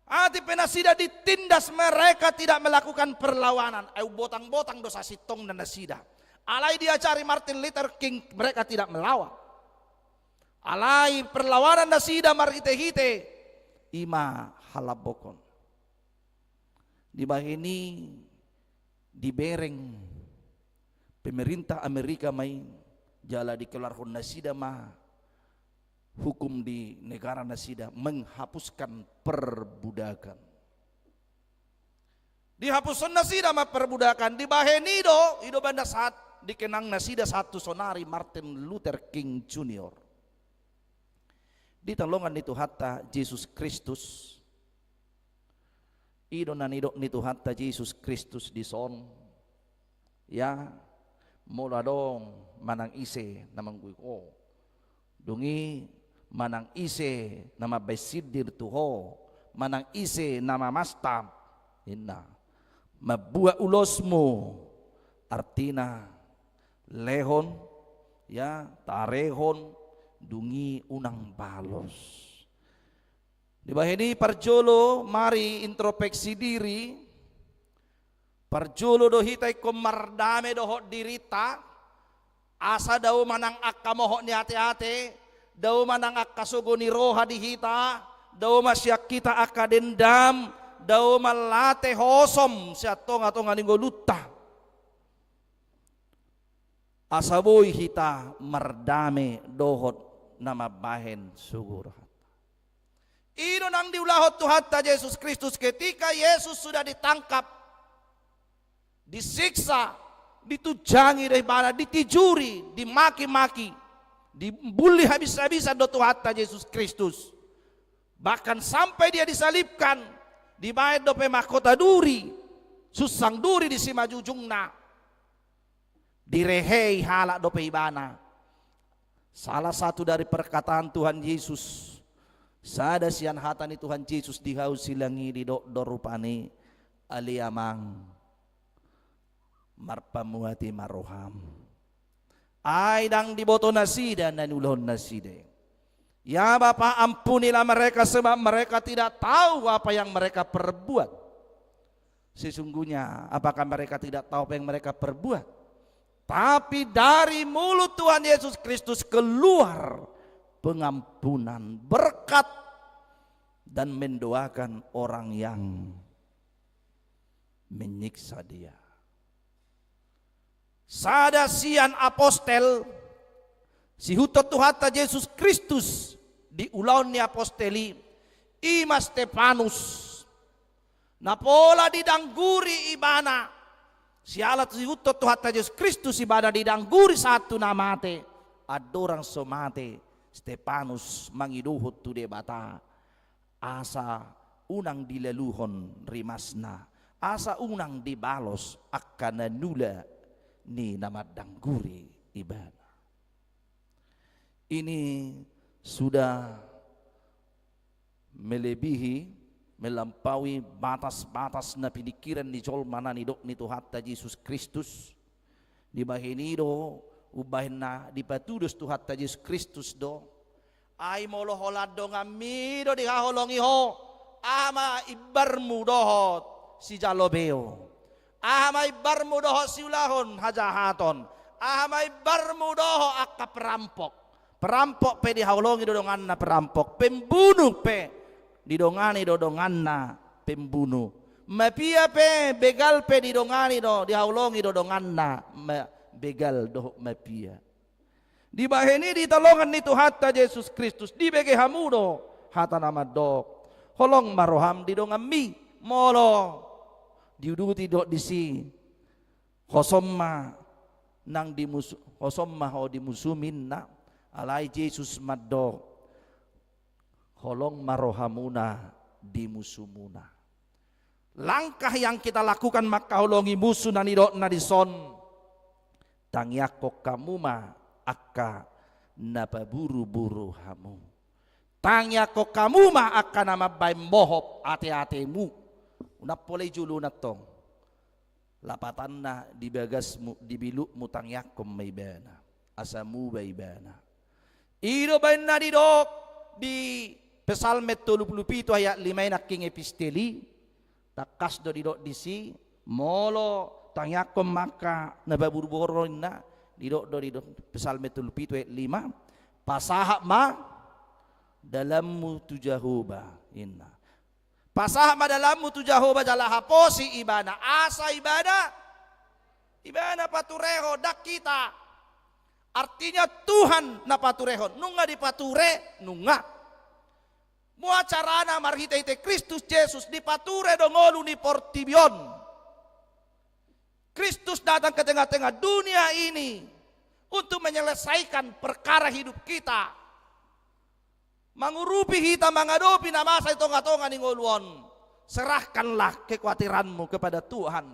atik penasida ditindas, mereka tidak melakukan perlawanan. Botang-botang dosa sitong dan nasida. Alai dia cari Martin Luther King, mereka tidak melawan. Alai perlawanan nasida marhite-hite, ima halabokon. Di bawah ini dibereng pemerintah Amerika mai jala dikelarhon nasida mah hukum di negara nasida menghapuskan perbudakan. Dihapuskan nasida mah perbudakan. Di bahenido ido banda saat dikenang nasida satu sonari Martin Luther King Jr. Di talongan itu hatta Yesus Kristus. Ido nanido nitu hatta Yesus Kristus di son. Mula dong manang ise namang guiko. Dungi manang ise nama besidir tuho. Manang ise nama mastam. Inna. Mabuah ulosmu. Artina lehon. Tarehon. Dungi unang balos. Di bawah ini parjolo mari introspeksi diri. Parjolo dohitai komardame dohot dirita, asa daw manang akka mohok ni hati-hati, daw manang akka sugo ni roha dihita, daw masyak kita akka dendam, daw malate hosom siya tonga-tonga ni golutta. Asa boy hita mardame dohot nama bahen sugur. Ino nang diulahot Tuhan ta Yesus Kristus ketika Yesus sudah ditangkap, disiksa, ditujangi dari mana, ditijuri, dimaki-maki, dibully habis-habisan do Tuhan ta Yesus Kristus. Bahkan sampai dia disalibkan, dibayar do pe mahkota duri, susang duri di sima jujungna, direhei halak do pe ibana. Salah satu dari perkataan Tuhan Yesus, sada sian hatani Tuhan Yesus dihaus silangi di do rupani aliamang marpamuati maroham. Ay dang diboto nasida dan ulon naside. Ya Bapa, ampunilah mereka sebab mereka tidak tahu apa yang mereka perbuat. Sesungguhnya apakah mereka tidak tahu apa yang mereka perbuat? Tapi dari mulut Tuhan Yesus Kristus keluar pengampunan, berkat, dan mendoakan orang yang menyiksa dia. Sada sian apostel si hutot Tuhan Yesus Kristus di ulaun ni aposteli ima Stefanus napola didangguri ibana si alat si hutot Tuhan Yesus Kristus ibana didangguri satu namate adorang somate Stefanus mangiduhut tu debata asa unang dileluhon rimasna asa unang dibalos akan nula ni nama dangguri ibadah. Ini sudah melebihi, melampaui batas-batas na pinikiran ni Jol mananidok ni Tuhan Yesus Kristus. Di bahinido ubahin na dipatudos Tuhan Yesus Kristus do. Ay moloholad do ngamido di kaholongi ho. Ama ibarmu dohot si jalobeo. Ahamay barmu doho siulahon hajahaton. Ahamay barmu doho akka perampok. Perampok pe dihaulongi dodongan na perampok. Pembunuh pe didongani dodongan na pembunuh. Mapia pe begal pe didongani do dihaulongi dodongan na begal doho mapia. Di baheni ditolongan ni Tuhan Yesus Kristus di bege hamudo hata nama dok. Holong maroham didongan mi molo diuduti dok disi hosomma nang hosomma ho dimusumin na alai Jesus maddo holong marohamuna dimusumuna. Langkah yang kita lakukan maka holongi musuh na nidok na dison tangyako kamu ma akka napaburu-buru hamu. Tangyako kamu ma akka namabay mohop ate-atemu. Unap polay julu na tong lapatan na dibagasmu dibilukmu tangyakom may bana asamu bay bana. Iro ba na didok di Psalm 37 ayat 5 naking episteli takas do didok disi molo tangyakom maka nababuru-buru na didok do didok Psalm 37 ayat 5 pasahak ma dalammu tujahoba inna pasahak ma dalammu tujahoba jala haposi ibana asa ibana patureho dak kita artinya Tuhan na patureho nunga dipature nunga mua carana marhita ite Kristus Yesus dipature dongolu ni portibion. Kristus datang ke tengah-tengah dunia ini untuk menyelesaikan perkara hidup kita. Mengurupi kita mengadopi nama saya tonga-tonga ni ngoluan. Serahkanlah kekhawatiranmu kepada Tuhan.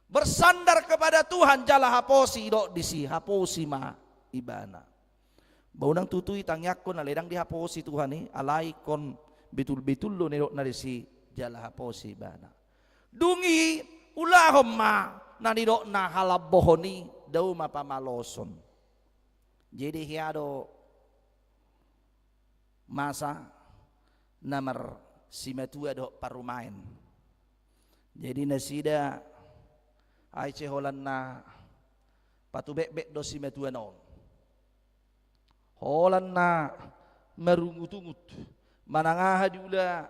Bersandar kepada Tuhan jala haposi dok disi haposi ma ibana. Baunang tutui tangyakon aledang di haposi Tuhan ni alai kon betul-betul lo nedok na disi jala haposi ibana. Dungi ulahom ma nanidok na halabohoni daw mapamaloson. Jadi hiado masa namar simatua do parumain. Jadi nasida ay ceholan na patubek-bek do simatua noon. Holan na marungut-ungut manangaha diula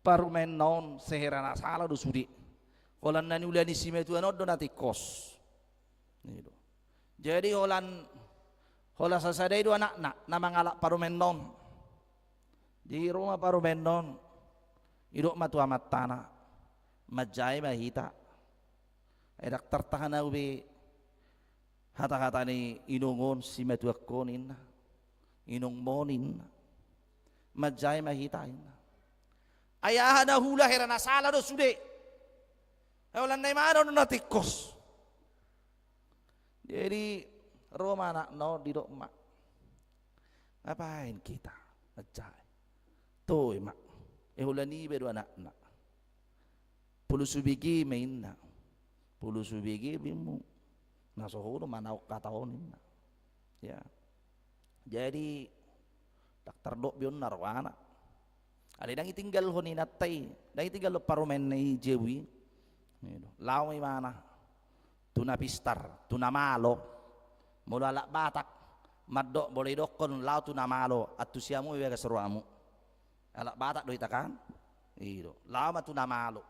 parumain noon seherana salah do sudi. Holan na niula ni simatua noon do nati kos. Jadi holan sasadai do anak-anak na mangalak parumain noon. Di rumah parumain noon idok matua matana majai mahita edak tertahan ubi hata-hata ni inungon si matua konin inung monin majai mahita ayahan na hula herana sala do sude wala na imano na tikos. Jadi Roma anak no didok mak ngapain kita majai toy mak ehulani bedo anak-anak pulusubigi main na pulusubigi bimu nasohoro manau kataonin na ya jadi tak terdok bion narwana ada dang itinggal honi natai dang itinggal parumen nei jewi law may mana tuna pistar tuna malo mula lak batak madok boleh dokon law tuna malo at tusiamu iwaga seruamu alak batak do itakan iyo lama tu namalo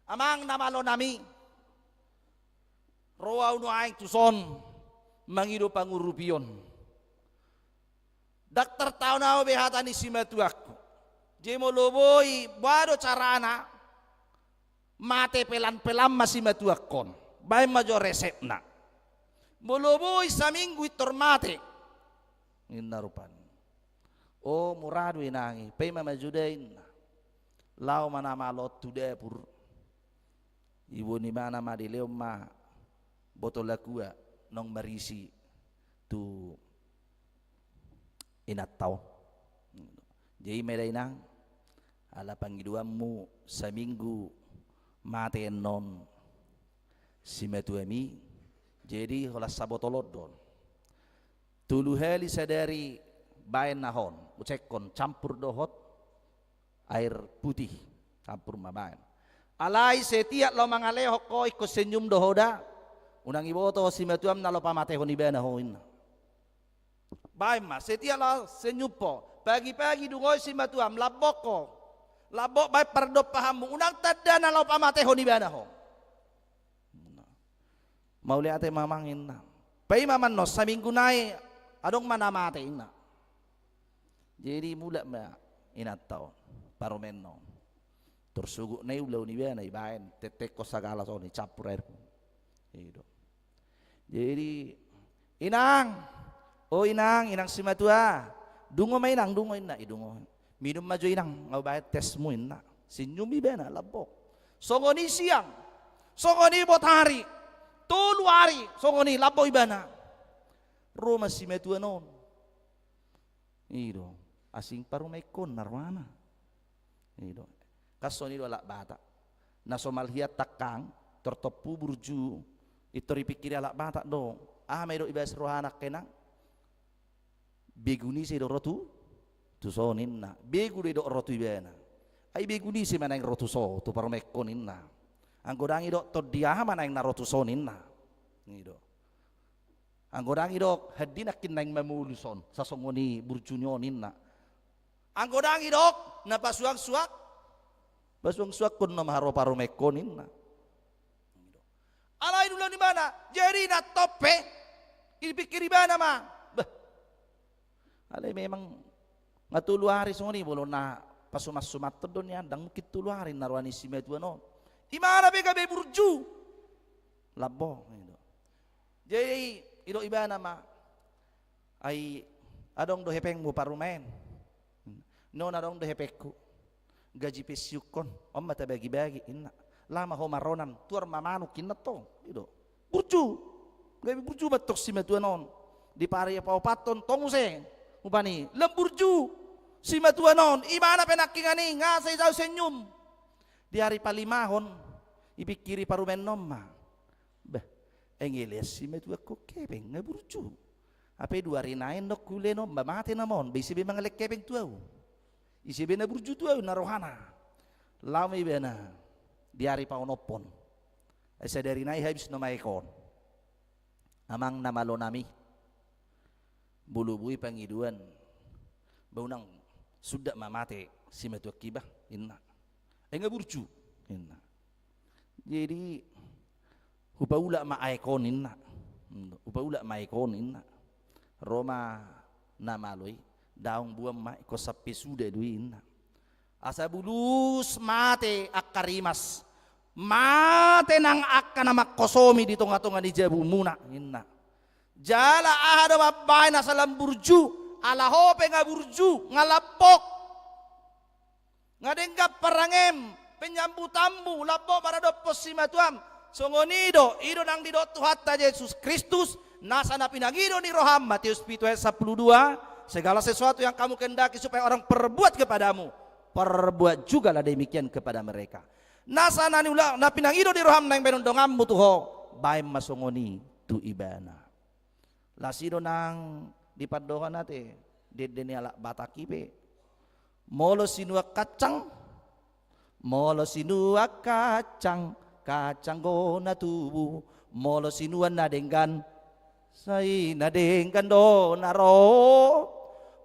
amang namalo nami roa uno aing tuson mangido pangurupion daktar tao na behata ni simatuak jemo loboy bado carana mate pelan-pelan masih matuak kon bay majo resep na moloboy sa minggu tormate inarupan oh muradu inangi pay mamajudain lao mana malot tude pur ibu ni mana madileo ma botol lakua nong marisi tu inat tau jadi meday nang ala pangiduamu sa minggu mate non si metuemi jadi holas sabotolod don tuluheli sadari bayan nahon ucekon campur dohot air putih campur mabayan alai setiap lo mangaleho ko iko senyum dohoda unang iboto si metuam nalo pamate honi bana hoin bayan ma setiap lo senyum po pagi-pagi dungoy si metuam labok ko labok bay pardop pahamu unang tada nalo pamate honi bana ho mau lihat mamangin na pay maman no sa minggu nai adong manamate ina jadi mula ma inat taon parumen no Tersugu na ulaw ni bena ibaen tetek ko sagala so ni capur air. Itu. Jadi inang, oh inang si matua, dungo may inang dungo ina idungo. Minum maju inang ngau bayar tes mo ina. Sinyumi bena labok. Songoni siang, songoni botari, tulu hari, songoni labok ibana. Roma si matua non. Itu asing paru may kon narwana. Itu. Kaso ni wala bata. Nasomalhiat takang tertopu burju itu dipikir alak bata dong. May do ibas rohanak kenang. Beguni si do rotu tu sonin na. Begu do rotu ibana. Ay beguni si manang rotu so tu parmekonin na. Ang godangi do to dia manang na rotu sonin na. Nido. Ang godangi do hadinakin nang mamuluson sa songoni burjunyonin na. Ang godangi do na pasuang-suak baswang suak kun na maharo paro mekonin na. Alay dulu di mana? Jadi na tope. Dipikir di mana mah? Bah. Alay memang ngatulu hari songoni bolo na pasumas-sumat tedon ya dang mukit tulu hari narwani si metua no. Di mana BKB burju? Labo gitu. Jadi ido ibana mah ay adong do hepeng mo parumen. No nadong do hepekku. Gaji pesyukon om mata bagi-bagi inna lama ho maronan tuar mamanu kinna to ido burju gabi burju batok si matua non di pari pa paton tonguse upani lemburju si matua non imana penakingani ngasay daw senyum di hari palimahon ipikiri parumen nomma bah engeles si matua ko kepeng ngaburju ape dua rinain dok kule no mate namon bisi be mangalek kepeng tuau isi bena burju tuau narohana lama bena di hari paunopon asa dari nai habis no maikon amang namalo nami bulubui pangiduan baunang sudah mamate si metu kibah inna enga burju inna jadi upaula maikon inna upaula maikon inna Roma namaloi daung buam mai ko sapi sudah duin asa bulus mate akarimas mate nang akana makosomi di tonga-tonga di jabu muna inna jala ada babai na salam burju ala hope nga burju ngalapok ngadenggap parangem penyambutambu lapok para do posimatuam songonido ido nang di do Tuhan Yesus Kristus nasa na pinagido ni Roham Matius 7:12 segala sesuatu yang kamu kehendaki supaya orang perbuat kepadamu, perbuat juga lah demikian kepada mereka. Nasa nani ulang na pinangido di roham nang benondongammu tuho, baim masongoni tu ibana. Lasido nang dipadohan nate, dede ni alak batakipe. Molo sinua kacang, kacang gona tubuh, molo sinua nadenggan, say nadenggan do naro.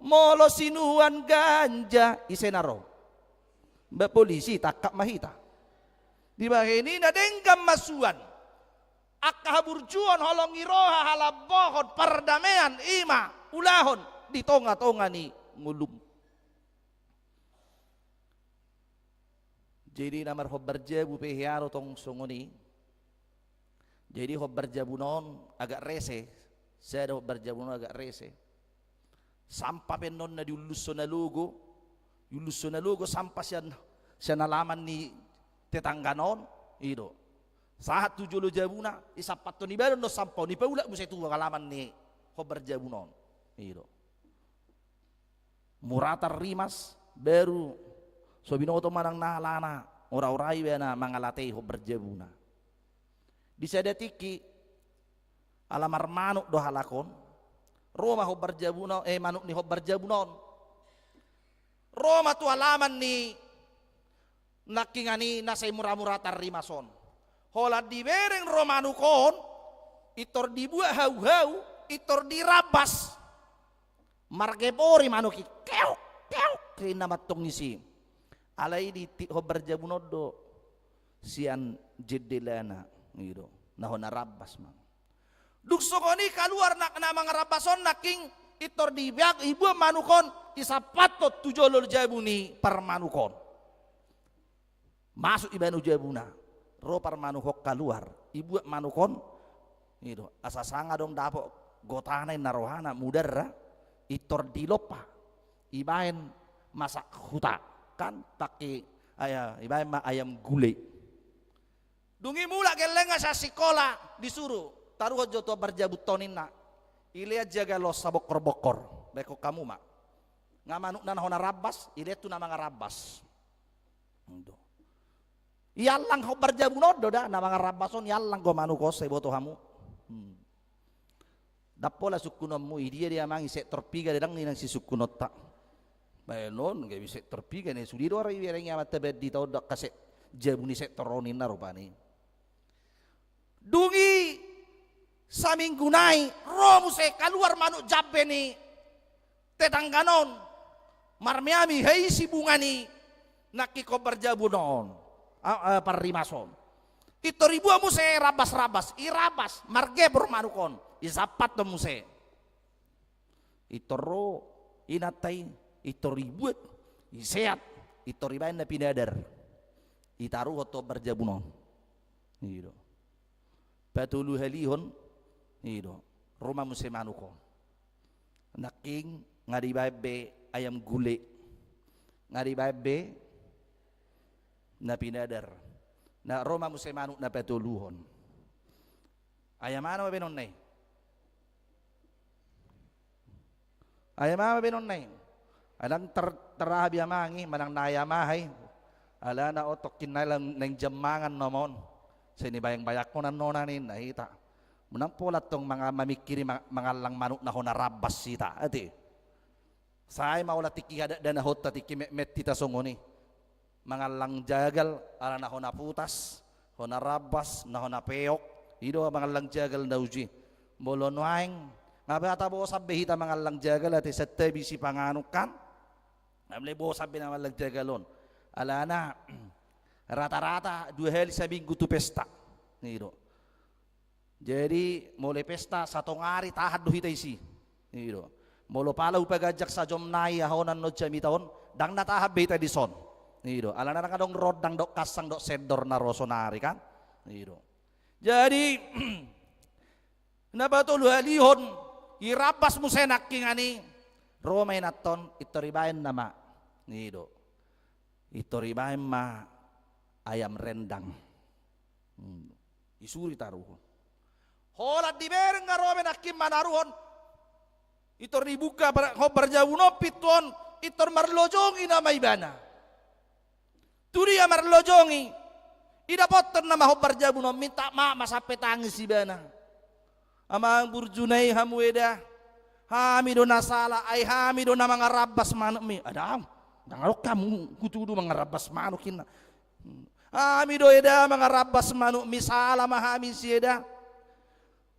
Molo sinuan ganja isenaro ba polisi takap mahita di bahini na denggam masuan akahaburjuan holong iroha halabohon perdamaian ima ulahon di tonga-tonga ni ngulum. Jadi namar hobar jabu pehiaro tong songoni jadi hobar jabu non agak rese saya ada hobar jabu non agak rese sampah penon na diuluso na lugo sampah siya nalaman ni tetangganon ido saat tujulo jabuna isapat to ni baron no sampah ni paula mo sa ito kalaman ni hobar jabunon ido muratar rimas beru so binoto manang nahalana ora-orai na mangalatay hobar jabuna di sadetiki alamar manuk do halakon Roma hobar jabunon manuk ni hobar jabunon Roma tu halaman ni nakingani nasay mura-mura tarimason holad di bereng Romanukon itor dibuat hau-hau itor dirabas margepori manuki keok kina matong nisi alay di hobar jabunon do sian jedelana gitu nahon narabas man duksokoni keluar nak nama ngarabason naking itor dibiak ibu manukon isapatot tujolol jabuni permanukon masuk ibanu jabuna ropar manuhok keluar ibu manukon itu asa sanga dong dapok gotana narohana mudara itor dilopa ibain masak huta kan pakai ibain ayam gulai dungi mula gelenga sa sekolah disuruh taruh joto berjabut tonina iliat jaga lo sabokor-bokor beko kamu mak ngamanuk nan hona rabas iliat tu nama ngarabas yalang ho berjabut nodo dah nama ngarabason yalang go manuko seboto hamu dapola sukunomu dia mangi sektor piga dedang ni nang si sukunot tak bayon gak bisa sektor piga nih sudi dua orang yang amat tebet di tau dak kasek jabuni sektor ronin narupani dungi saminggu nai romu se keluar manuk jabe ni tetangganon marmiami hei si bungani nakiko berjabunon parimason itu ribu amu se rabas irabas marge bermanukon isapat to muse itoro inatai itoribuat iseat itoribain na pinadar itaruh to berjabunon gitu patulu halihon gitu rumah muse manuko naking ngadi babe ayam gule ngadi babe na pinadar na rumah muse manuk na patuluhon ayam mana benon nai ayam apa benon nai alang terabi amangi manang naya mahay ala na otokin na lang nang jamangan nomon sini bayang-bayak ko na nonanin nahita menang pola tong mga mamikiri mga lang manuk na hona rabas sita ati say maula tiki ada dana hota tiki met tita songoni mga lang jagal ala na hona putas hona rabas na hona peok ido mga lang jagal na uji bolonwaing ngabe atabo sabi hita mga lang jagal ati sa tebi si panganukan namle bo sabi na mga lang jagalon ala na rata-rata 2 hari sa minggu tu pesta nido jadi mulai pesta satu hari tahad do hita isi nido molo pala upagajak sa jomnai ahonan no jami taon dang natahab beta di son nido ala na kadong rod dang dok kasang dok sedor na rosonari kan nido jadi nabato luhalihon irabas mo senak kingani romay naton itoribain nama nido itoribain ma ayam rendang isuri taruhon holat di bereng nga romay nakim manaruhon itor dibuka hobar jawuno piton itor marlojongi na may bana turiya marlojongi idapotan na mahobar jawuno minta masape tangis si bana amang burjunai hamueda hamido nasala ay hamido na mga rabas manok mi adam dangalok kamu kutudo mga rabas manok kina hamido eda mga rabas manok mi sala mahami si eda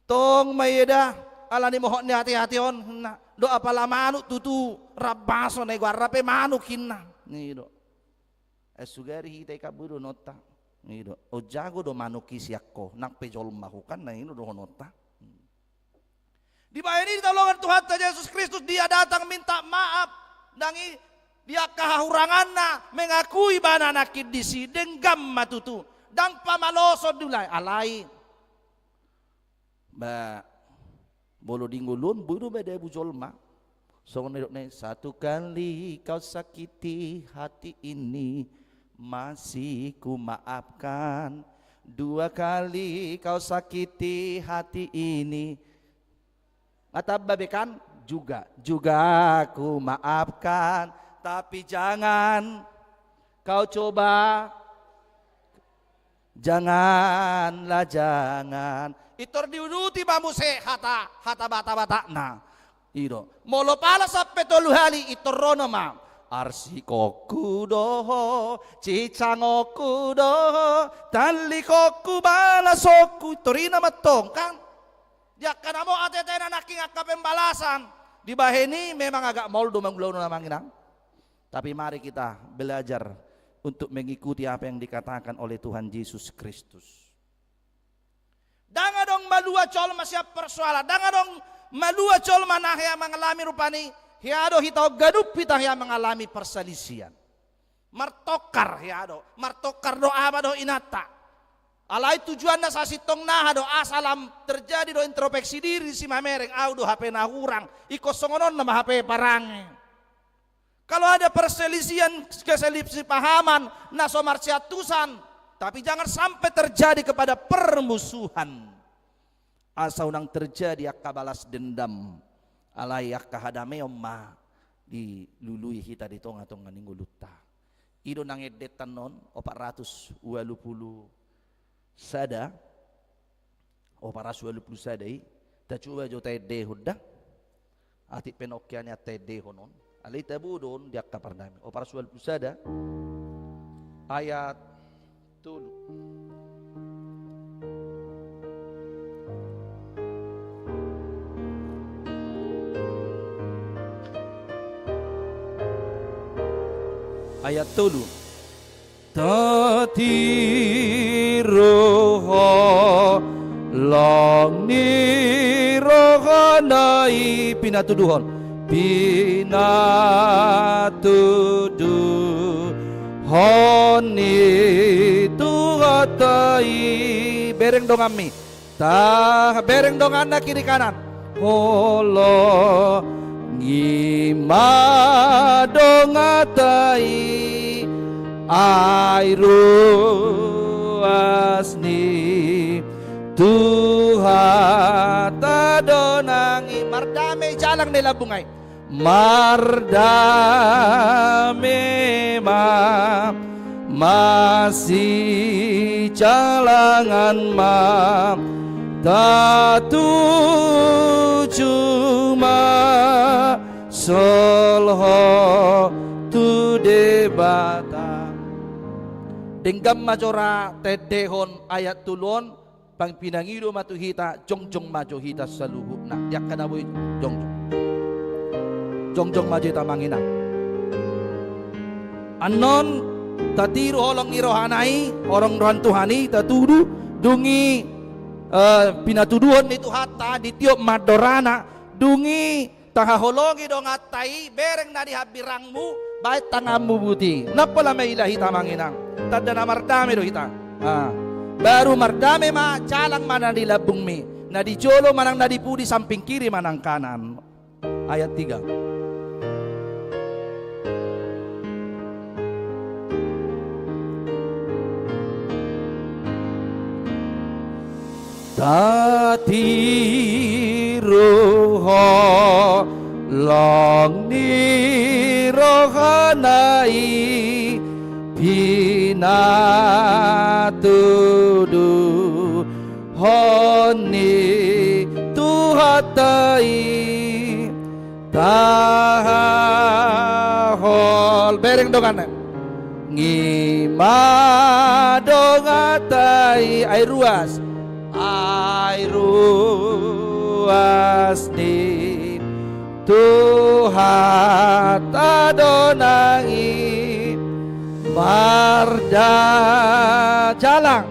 tong mayeda ala ni mohon ni hati-hati on na do apala manok tutu rabaso na igwarape manok kina nido esugari hitay kabudo nota nido o jago do manuki siyakko nak pejol mahukan na ino do nota. Di bawah ini ditolongan Tuhan Yesus Kristus dia datang minta maaf dangi dia kahurangan na mengakui bana nakid disi denggam matutu dang pamaloso dulay alay ba bolo dinggulun buru beda bujolma so satu kali kau sakiti hati ini masih ku maafkan 2 kali kau sakiti hati ini atababekan juga aku maafkan tapi jangan kau coba janganlah jangan itor diuduti pamuse hata bata na iro molo pala sa petoluhali itor rono ma arsikoku doho cicangoku doho talikoku balasoku torina matong kan ya karena mau atetena naking akap pembalasan di baheni memang agak moldo manggulau namang inang tapi mari kita belajar untuk mengikuti apa yang dikatakan oleh Tuhan Yesus Kristus. Danga dong malua col masya persoalan danga dong malua col manah yang mengalami rupani hiado hitau gadup pitah yang mengalami perselisihan martokar ya do, martokar doa ba do inata. Alai tujuan na sa sitong na do asalam terjadi do introspeksi diri si mamereng au do HP na hurang ikosongonon na HP parang. Kalau ada perselisihan kesalipsipahaman na somarsiatusan, tapi jangan sampai terjadi kepada permusuhan. Asal nang terjadi akka balas dendam alai akka hadame omma dilului kita di tonga-tonga ningguluta. Ido nang edetan non 420 sada 420 sadai ta coba jo tede hudda ati penokkiane tede honon alai tabu don di akka pardami 420 sada ayat 7. Ayat 7. Tati roho long ni roho nai pinatuduhon pinatuduhon ni tuhatai bereng dong ami tah bereng dong anak kiri kanan holo ngima dong atai airu asni Tuhan tadonangi mardame jalang nila bungay mardame masih jalangan tatu cuma solho tu debata denggam majora tedehon ayat tulon pang pinangido matuhita jongjong majo hita saluhu na yak kanaboy jongjong majo hita mangina anon tatiru holong irohanai orang rohan tuhani tatudu dungi pinatuduhon itu hatta ditiup madorana dungi tahaholongi dong atai bereng na dihabirangmu baik tanganmu buti napala may ilahi tamanginang tanda na mardame do hita baru mardame ma calang mana dilabung mi na di jolo manang na dipudi samping kiri manang kanan ayat 3 tati roho long ni rohanai pinatudu honi tuhatai tahol bereng dongan ngima dongatai ai ruas di Tuhan tadonangi marda jalang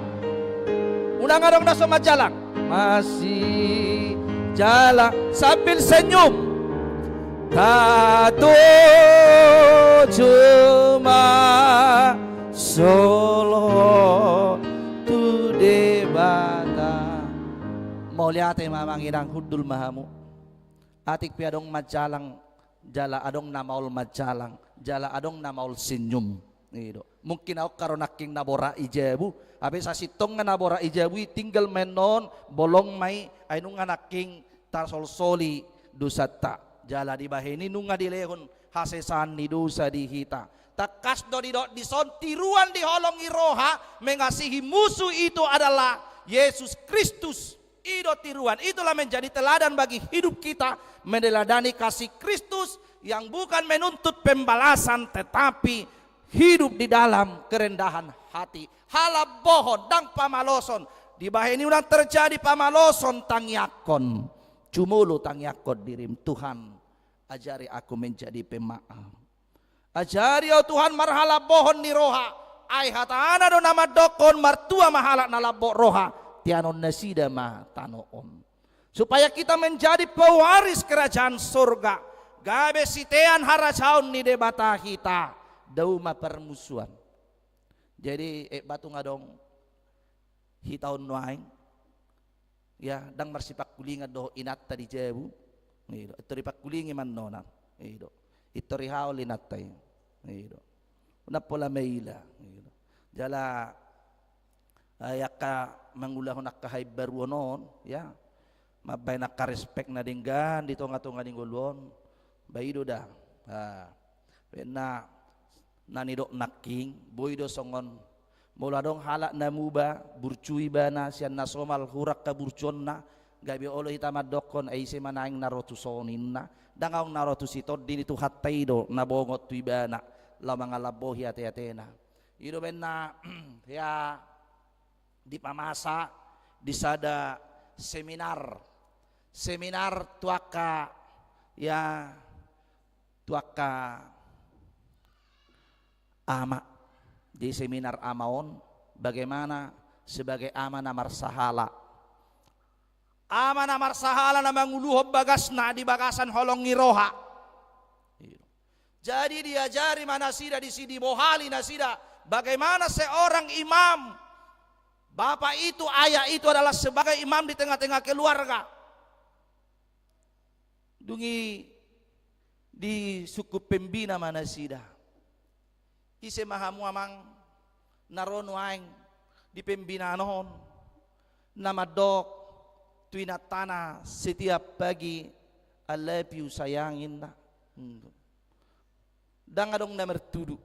unang arong na sama jalang masih jalang sambil senyum tatu cuma solo tu debata mau lihat mamang irang hudul mahamu atik piadong majalang jala adong namaul majalang jala adong namaul senyum nido mungkin aku karena king nabora ijabu abe sasitong nga nabora ijabu tinggal menon bolong mai ay nung anaking tarsol soli dusata jala di bahini nunga dilehon hasesan ni dosa dihita takas do di son tiruan di holong iroha mengasihi musuh itu adalah Yesus Kristus. Ido tiruan itulah menjadi teladan bagi hidup kita meneladani kasih Kristus yang bukan menuntut pembalasan tetapi hidup di dalam kerendahan hati halabohon dan pamaloson di bahini udah terjadi pamaloson tangyakon cumulu tangyakon dirim Tuhan ajari aku menjadi pemaaf ajari oh Tuhan marhala bohon ni roha ai hatana do nama dokon martua mahala nalabo roha tianon nasida ma tanoon supaya kita menjadi pewaris kerajaan surga gabe sitean harajaun ni debata kita dauma permusuhan. Jadi batu ngadong hitaun nuaing ya dang marsipak kulinga do inatta di jebu ngido itu ripak kulingi man nona ngido itu rihao linattay ngido unapola meila ngido jala ayaka mangulah nak kahay baruonon ya mabay nak respect na dinggan dito nga tunga dingolon baido da na nanidok naking boydo songon mula dong halak namuba burcui bana sian nasomal hurak ka burcon na gabi olo hitamad dokon ay si manaing narotu sonin na dangaw narotu sitod din itu hatay do nabongot tu ibana la mga labohi ate-atena ido ben na ya di pamasa di sada seminar tuaka ya tuaka ama di seminar amaon bagaimana sebagai ama na marsahala na manguluhob bagas na di bagasan holong ngiroha jadi diajari manasida di sidi bohali nasida bagaimana seorang imam bapak itu ayah itu adalah sebagai imam di tengah-tengah keluarga dungi di suku pembina manasida ise mahamu amang narono aing di pembinaan nama dok tuinatana setiap pagi I love you sayangin na dang adong na mertudu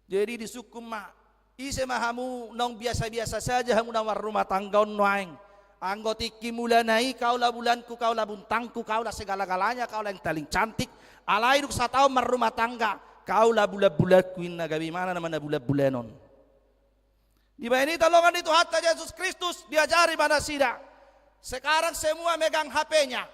jadi di suku ma ise mahamu nong biasa-biasa saja hamu nawar rumah tanggaon noaing anggoti kimulanai kaulah bulanku kaulah buntangku kaulah segala-galanya kaulah yang paling cantik alai duk satau marumah tangga kaulah bulat-bulat kuin na gabi mana naman na bulat-bulanon di ba ini talongan itu hatta Yesus Kristus diajari manasida sekarang semua megang HP-nya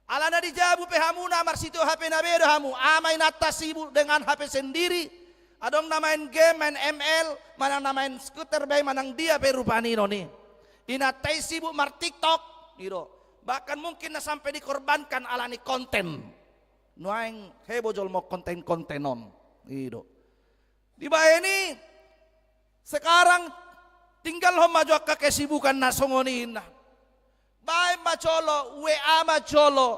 ala na dijabu pehamu na marsito HP na bedo hamu amay natasibu dengan HP sendiri adong namain game main ML manang namain skuter bay manang dia perupanino nih inatay sibuk mar TikTok gitu bahkan mungkin na sampai dikorbankan ala ni konten nuaing hebo jol mo konten-kontenon gitu di bawah ini sekarang tinggal ho maju ka kesibukan nasongonin bae macolo WA macolo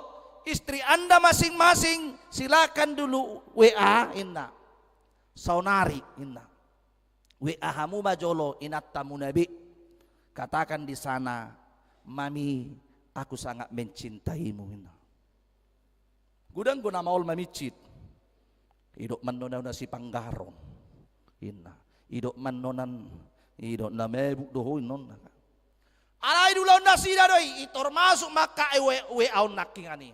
istri Anda masing-masing silakan dulu WA inna saunari inna WA hamu majolo inattamu nabi katakan di sana mami aku sangat mencintaimu inna gudang guna maul mamicit idok manonan si panggaron inna idok manonan idok na mebuk dohoin non alai dulu nasida doi itor masuk maka we aun naking ani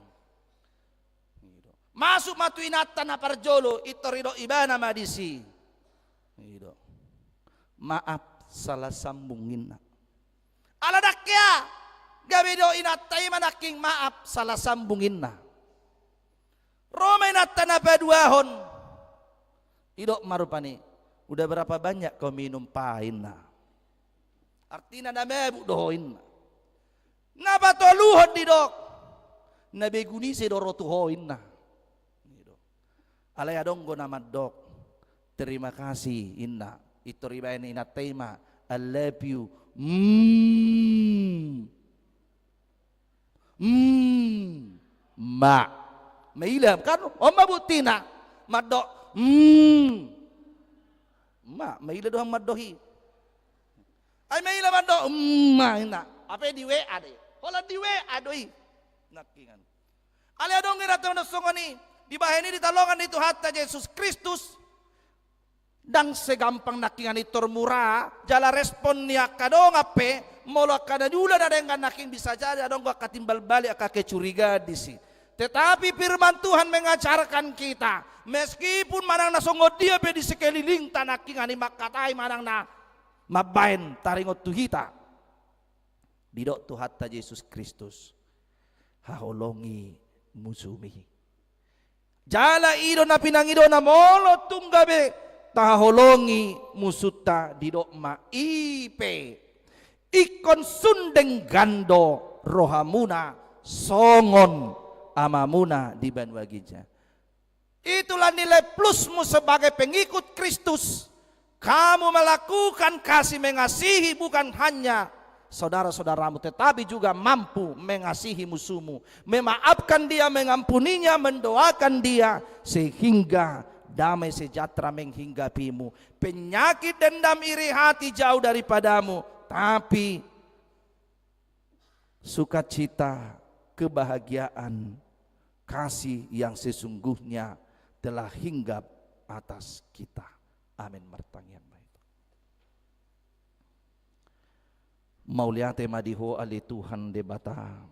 masuk matu inata na parjolo itor idok ibana madisi idok maaf salah sambungin ala dakya gabi do inata manaking maaf salah sambungin na Roma inata na paduahon idok marupani udah berapa banyak kau minum pahin na artinya na mebuk dohoin na ngapa toluhon di dok nabe guni se dorotuhoin na alay adong go nama dok terima kasih inna itu ribain ina tema I love you ma mailam kan oma butina madok ma maila doang madohi ay maila mado ma ina apa di WA de hola di WA doi nakingan ale adong ngira na songoni di bahini ditalongan itu hatta Yesus Kristus dang segampang nakingan itor murah jala respon niya kadong ape molo kada jula na dengan naking bisa jadi adong gua katimbal balik akake curiga disi tetapi firman Tuhan mengajarkan kita meskipun manang nasongod dia pe di sekeliling tanaking ani makatai manang na mabain taringot tuhita didok tu hatta Yesus Kristus haholongi musumi jala ido na pinangido na molo tunggabe taholongi musuta didok ma ipe ikon sundeng gando rohamuna songon amamuna di Banwagija Itulah nilai plusmu sebagai pengikut Kristus. Kamu melakukan kasih mengasihi bukan hanya saudara-saudaramu, tetapi juga mampu mengasihi musuhmu, memaafkan dia, mengampuninya, mendoakan dia, sehingga damai sejahtera menghinggapimu. Penyakit dendam iri hati jauh daripadamu, tapi sukacita, kebahagiaan, kasih yang sesungguhnya telah hinggap atas kita. Amin. Martangian baik. Mauliate madiho ali Tuhan debata.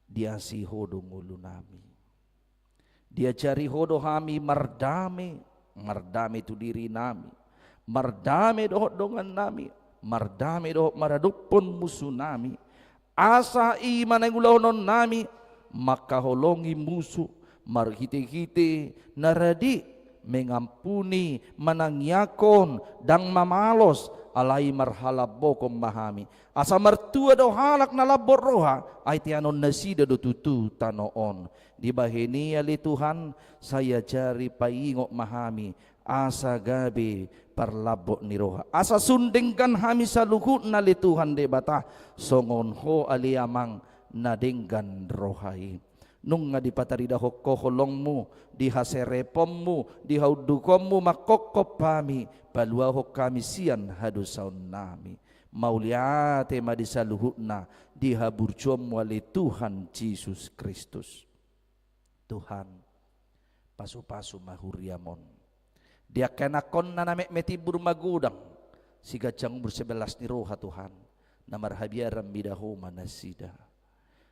Dia si hodo ngulu nami. Dia cari hodo kami mardame. Mardame tu diri nami. Mardame dohot dongan nami. Mardame dohot maradupon musuh nami. Asa iman ang ulaonon nami. Makaholongi musuh. Marhite-hite naradi. Mengampuni, manangyakon, dang mamalos, alay marhalabo kong mahami. Asa martua daw halak na labor roha, ay tianon nasida do tutu tanoon. Di bahini ali Tuhan, saya jari paingok mahami, asa gabi parlabot ni roha. Asa sundengkan hami sa luhut na li Tuhan de bata, songon ho ali amang nadenggan rohai. Nung nga di patarida hokkoholongmu, di haserepommu, di haudukommu makokop kami, paluahok kami sian hadusaun nami. Mauliate madisaluhutna, di haburjom wali Tuhan Yesus Kristus. Tuhan, pasu-pasu mahuriamon. Dia kenakon na namek metibur magudang, sigajang bersebelas ni roha Tuhan, na marhabiaram bidaho manasida.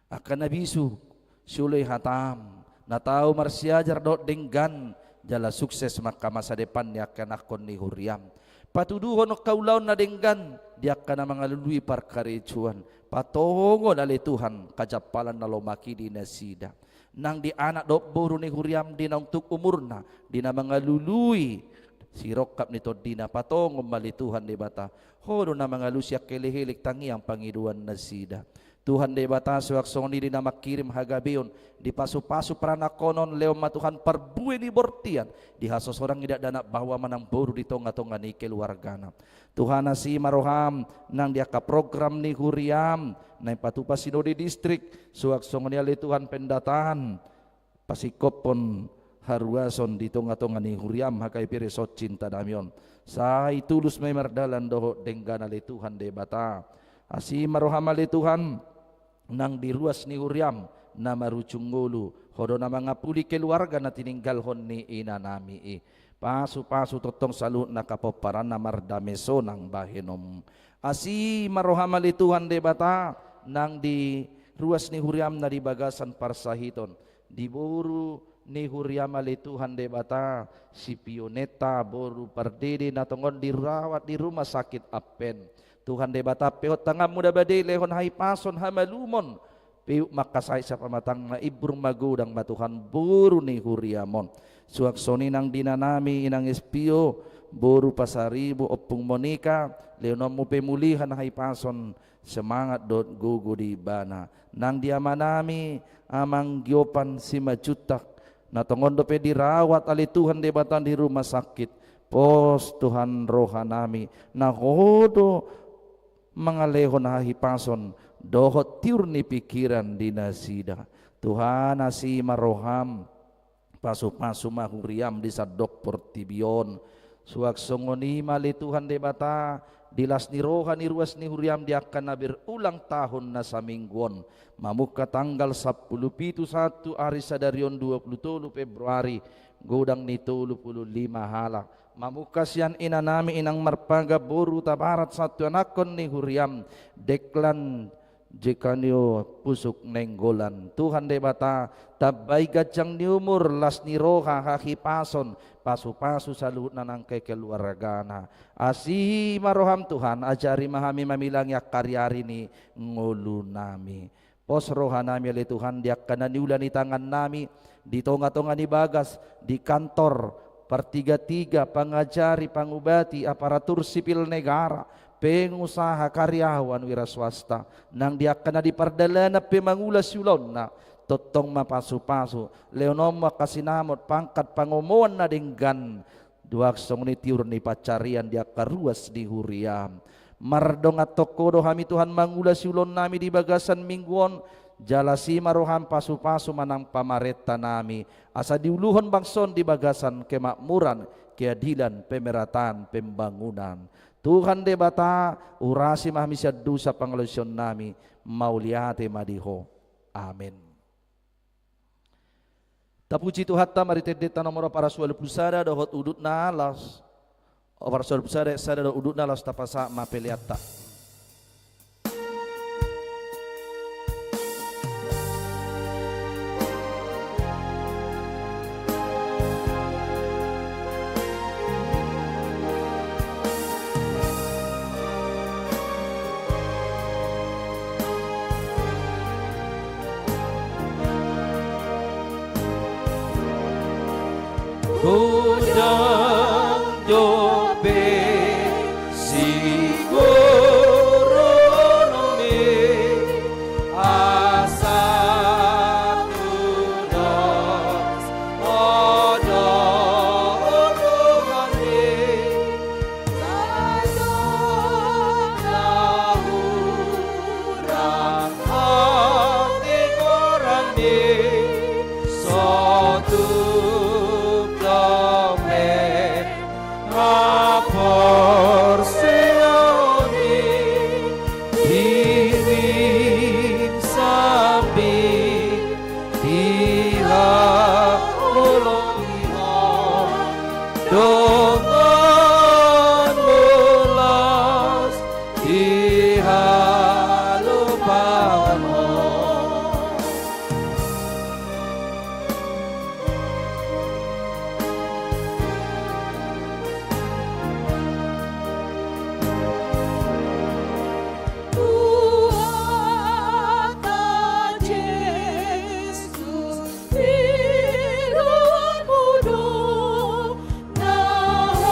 Akan nabisu, sulay hatam na tao marsiajar dot denggan jala sukses maka masa depan ni akan akon ni huriam patuduhon o kaulaon na denggan di akan na mga lului parkarecuan patongon ali Tuhan kajapalan na lomaki di nasida nang di anak dot boro ni huriam di na untuk umurna di na mga lului sirokap nito di na patongon mali Tuhan di bata hodo na mga lusyak kelehilik tangi ang pangiduan nasida. Tuhan de bata suwaksong ni na makirim hagabion di pasu-pasu pranakonon leo matuhan perbuih ni bortian di hasos orang tidak dana bawa manang boru di tonga-tonga ni keluargana. Tuhan nasi maroham nang dia ka program ni huriam nang patupa sinodi distrik suwaksong ni ali Tuhan pendataan pasikopon haruason di tonga-tonga ni huriam hakai piresot cinta damion. Sai tulus may mardalan doho denggan ali Tuhan de bata. Asi maroham ali Tuhan nang diruas ni huriam na marucungulu hodo na mga puli keluarga na tininggalhon ni ina nami pasu-pasu totong salut na kapoparan na mardameso ng bahinom. Asi maroham ali Tuhan de bata nang di ruas ni huriam na di bagasan parsahiton di buru ni huriam ali Tuhan de bata si Pioneta boru pardede na tongon dirawat di rumah sakit apen. Tuhan de bata peot tangam muda badai lehon hai pason hamalumon peuk makasai sa pamatang na ibrung magudang matuhan buru ni huriamon suaksoni nang dinanami inang espio buru pasaribu opung monika leonom mo pemulihan hai pason semangat dot gugu di bana nang diamanami amang giopan si majutak na tongondo pe dirawat ali Tuhan de bata di rumah sakit pos Tuhan rohanami na hodo mga lehon hahipason dohot tiur ni pikiran di nasida. Tuhan nasi maroham pasu-pasu mahuriam di sadok portibion suaksongoni mali Tuhan de bata dilas ni roha ni ruas ni huriam di akan nabir ulang tahun na sa mingguon mamuka tanggal 11 hari sadarion 23 Februari godang ni 35 halak mamukas yan inanami inang marpaga buru tabarat satu anakon ni huriam deklan jekanyo pusuk nenggolan Tuhan de bata tabay gajang ni umur las ni roha hakipason pasu-pasu salut nanang kekeluargana asi maroham Tuhan ajari mahami mamilang yak karyari ni ngulu nami pos roha nami ali Tuhan diak kananiulan ni tangan nami di tonga-tonga ni bagas di kantor pertiga-tiga pangajari pangubati aparatur sipil negara pengusaha karyawan wira swasta nang dia kena dipardalana pemangulas yulon na totong mapasu-pasu, leonom makasinamot pangkat pangumuan na dinggan, duaksong ni tiur ni pacarian dia karuas di huriam. Mardong at tokodo kami Tuhan mangulas ulon nami di bagasan mingguon, jalasi maroham pasu-pasu manang pamareta nami, asa diuluhon bangson di bagasan kemakmuran, keadilan, pemeratan, pembangunan. Tuhan debata urasi mahmisya dusa pangalusyon nami, mauliate madiho. Amin. Tapuji Tuhan ta maritedeta nomor para sual pusara dohot udut na alas. Para sual pusara sada do udut na alas tapasa mapeliata. Kudang dobe siguro nome asa kudos odo odogane lahurang hati korane sotu porsioni dirin sambi diha ulongiho dongan mulas diha lupano. Nah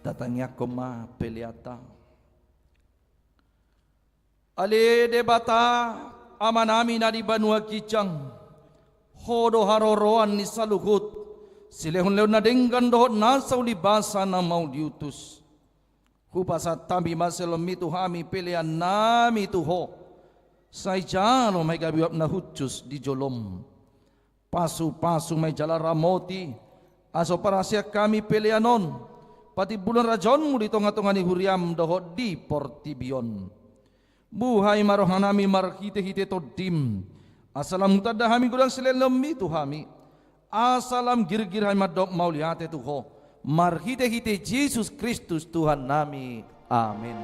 datangnya koma peliata. Ale debata amanami na di Banua Kijang, hodo haroroan ni saluhut, silehun leon na denggan dohot nasa ulibasa na mau diutus. Hupasa tambi maselomi tuhami pilihan nami tuho, say jalo may gabiwap na hutsus di jolom. Pasu-pasu may jala ramoti, aso para siya kami pilihanon, pati bulan rajon mo dito nga tunga ni Huriam dohot di Portibion. Buhay marohanami marhite-hite to dim. Asalam mutadahami gudang silelami tuhami. Asalam girgir hay madok mauliate tuho. Marhite-hite Jesus Kristus Tuhan nami. Amin.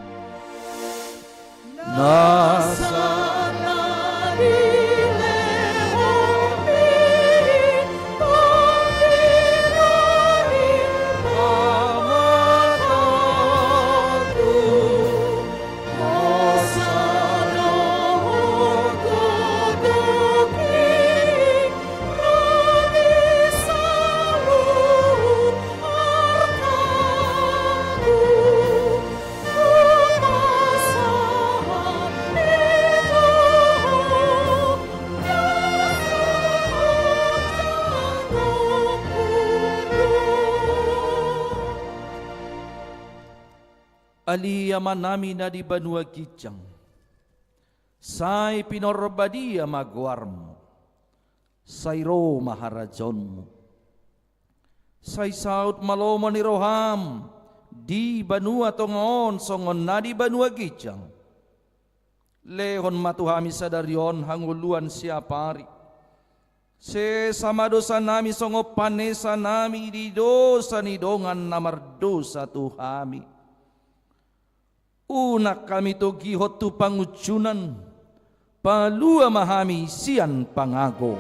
Aliyaman nami na di Banua Kijang, say pinorbadia magwarmo, say ro maharajonmo, say saut malomo ni Roham, di Banua tongon songon na di Banua Kijang, lehon matuhami sadaryon hanguluan siapari, se sama dosa nami songo panesa nami di dosa ni dongan namar dosa tuhami. Una kami to gihot tu pangujunan, palua mahami sian pangago.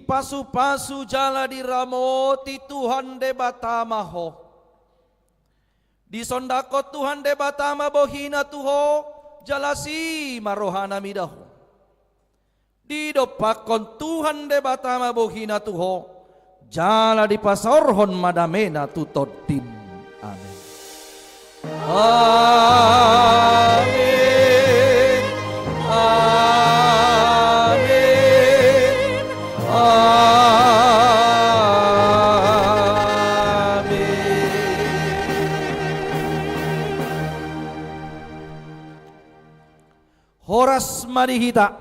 Pasu-pasu jala di ramoti Tuhan de batama ho. Di sondako Tuhan de batama bohina tuho jalasi marohana midaho. Di dopakon Tuhan de batama bohina tuho jala di pasorhon madamena tutotim. Amin. Amin. Horas marihita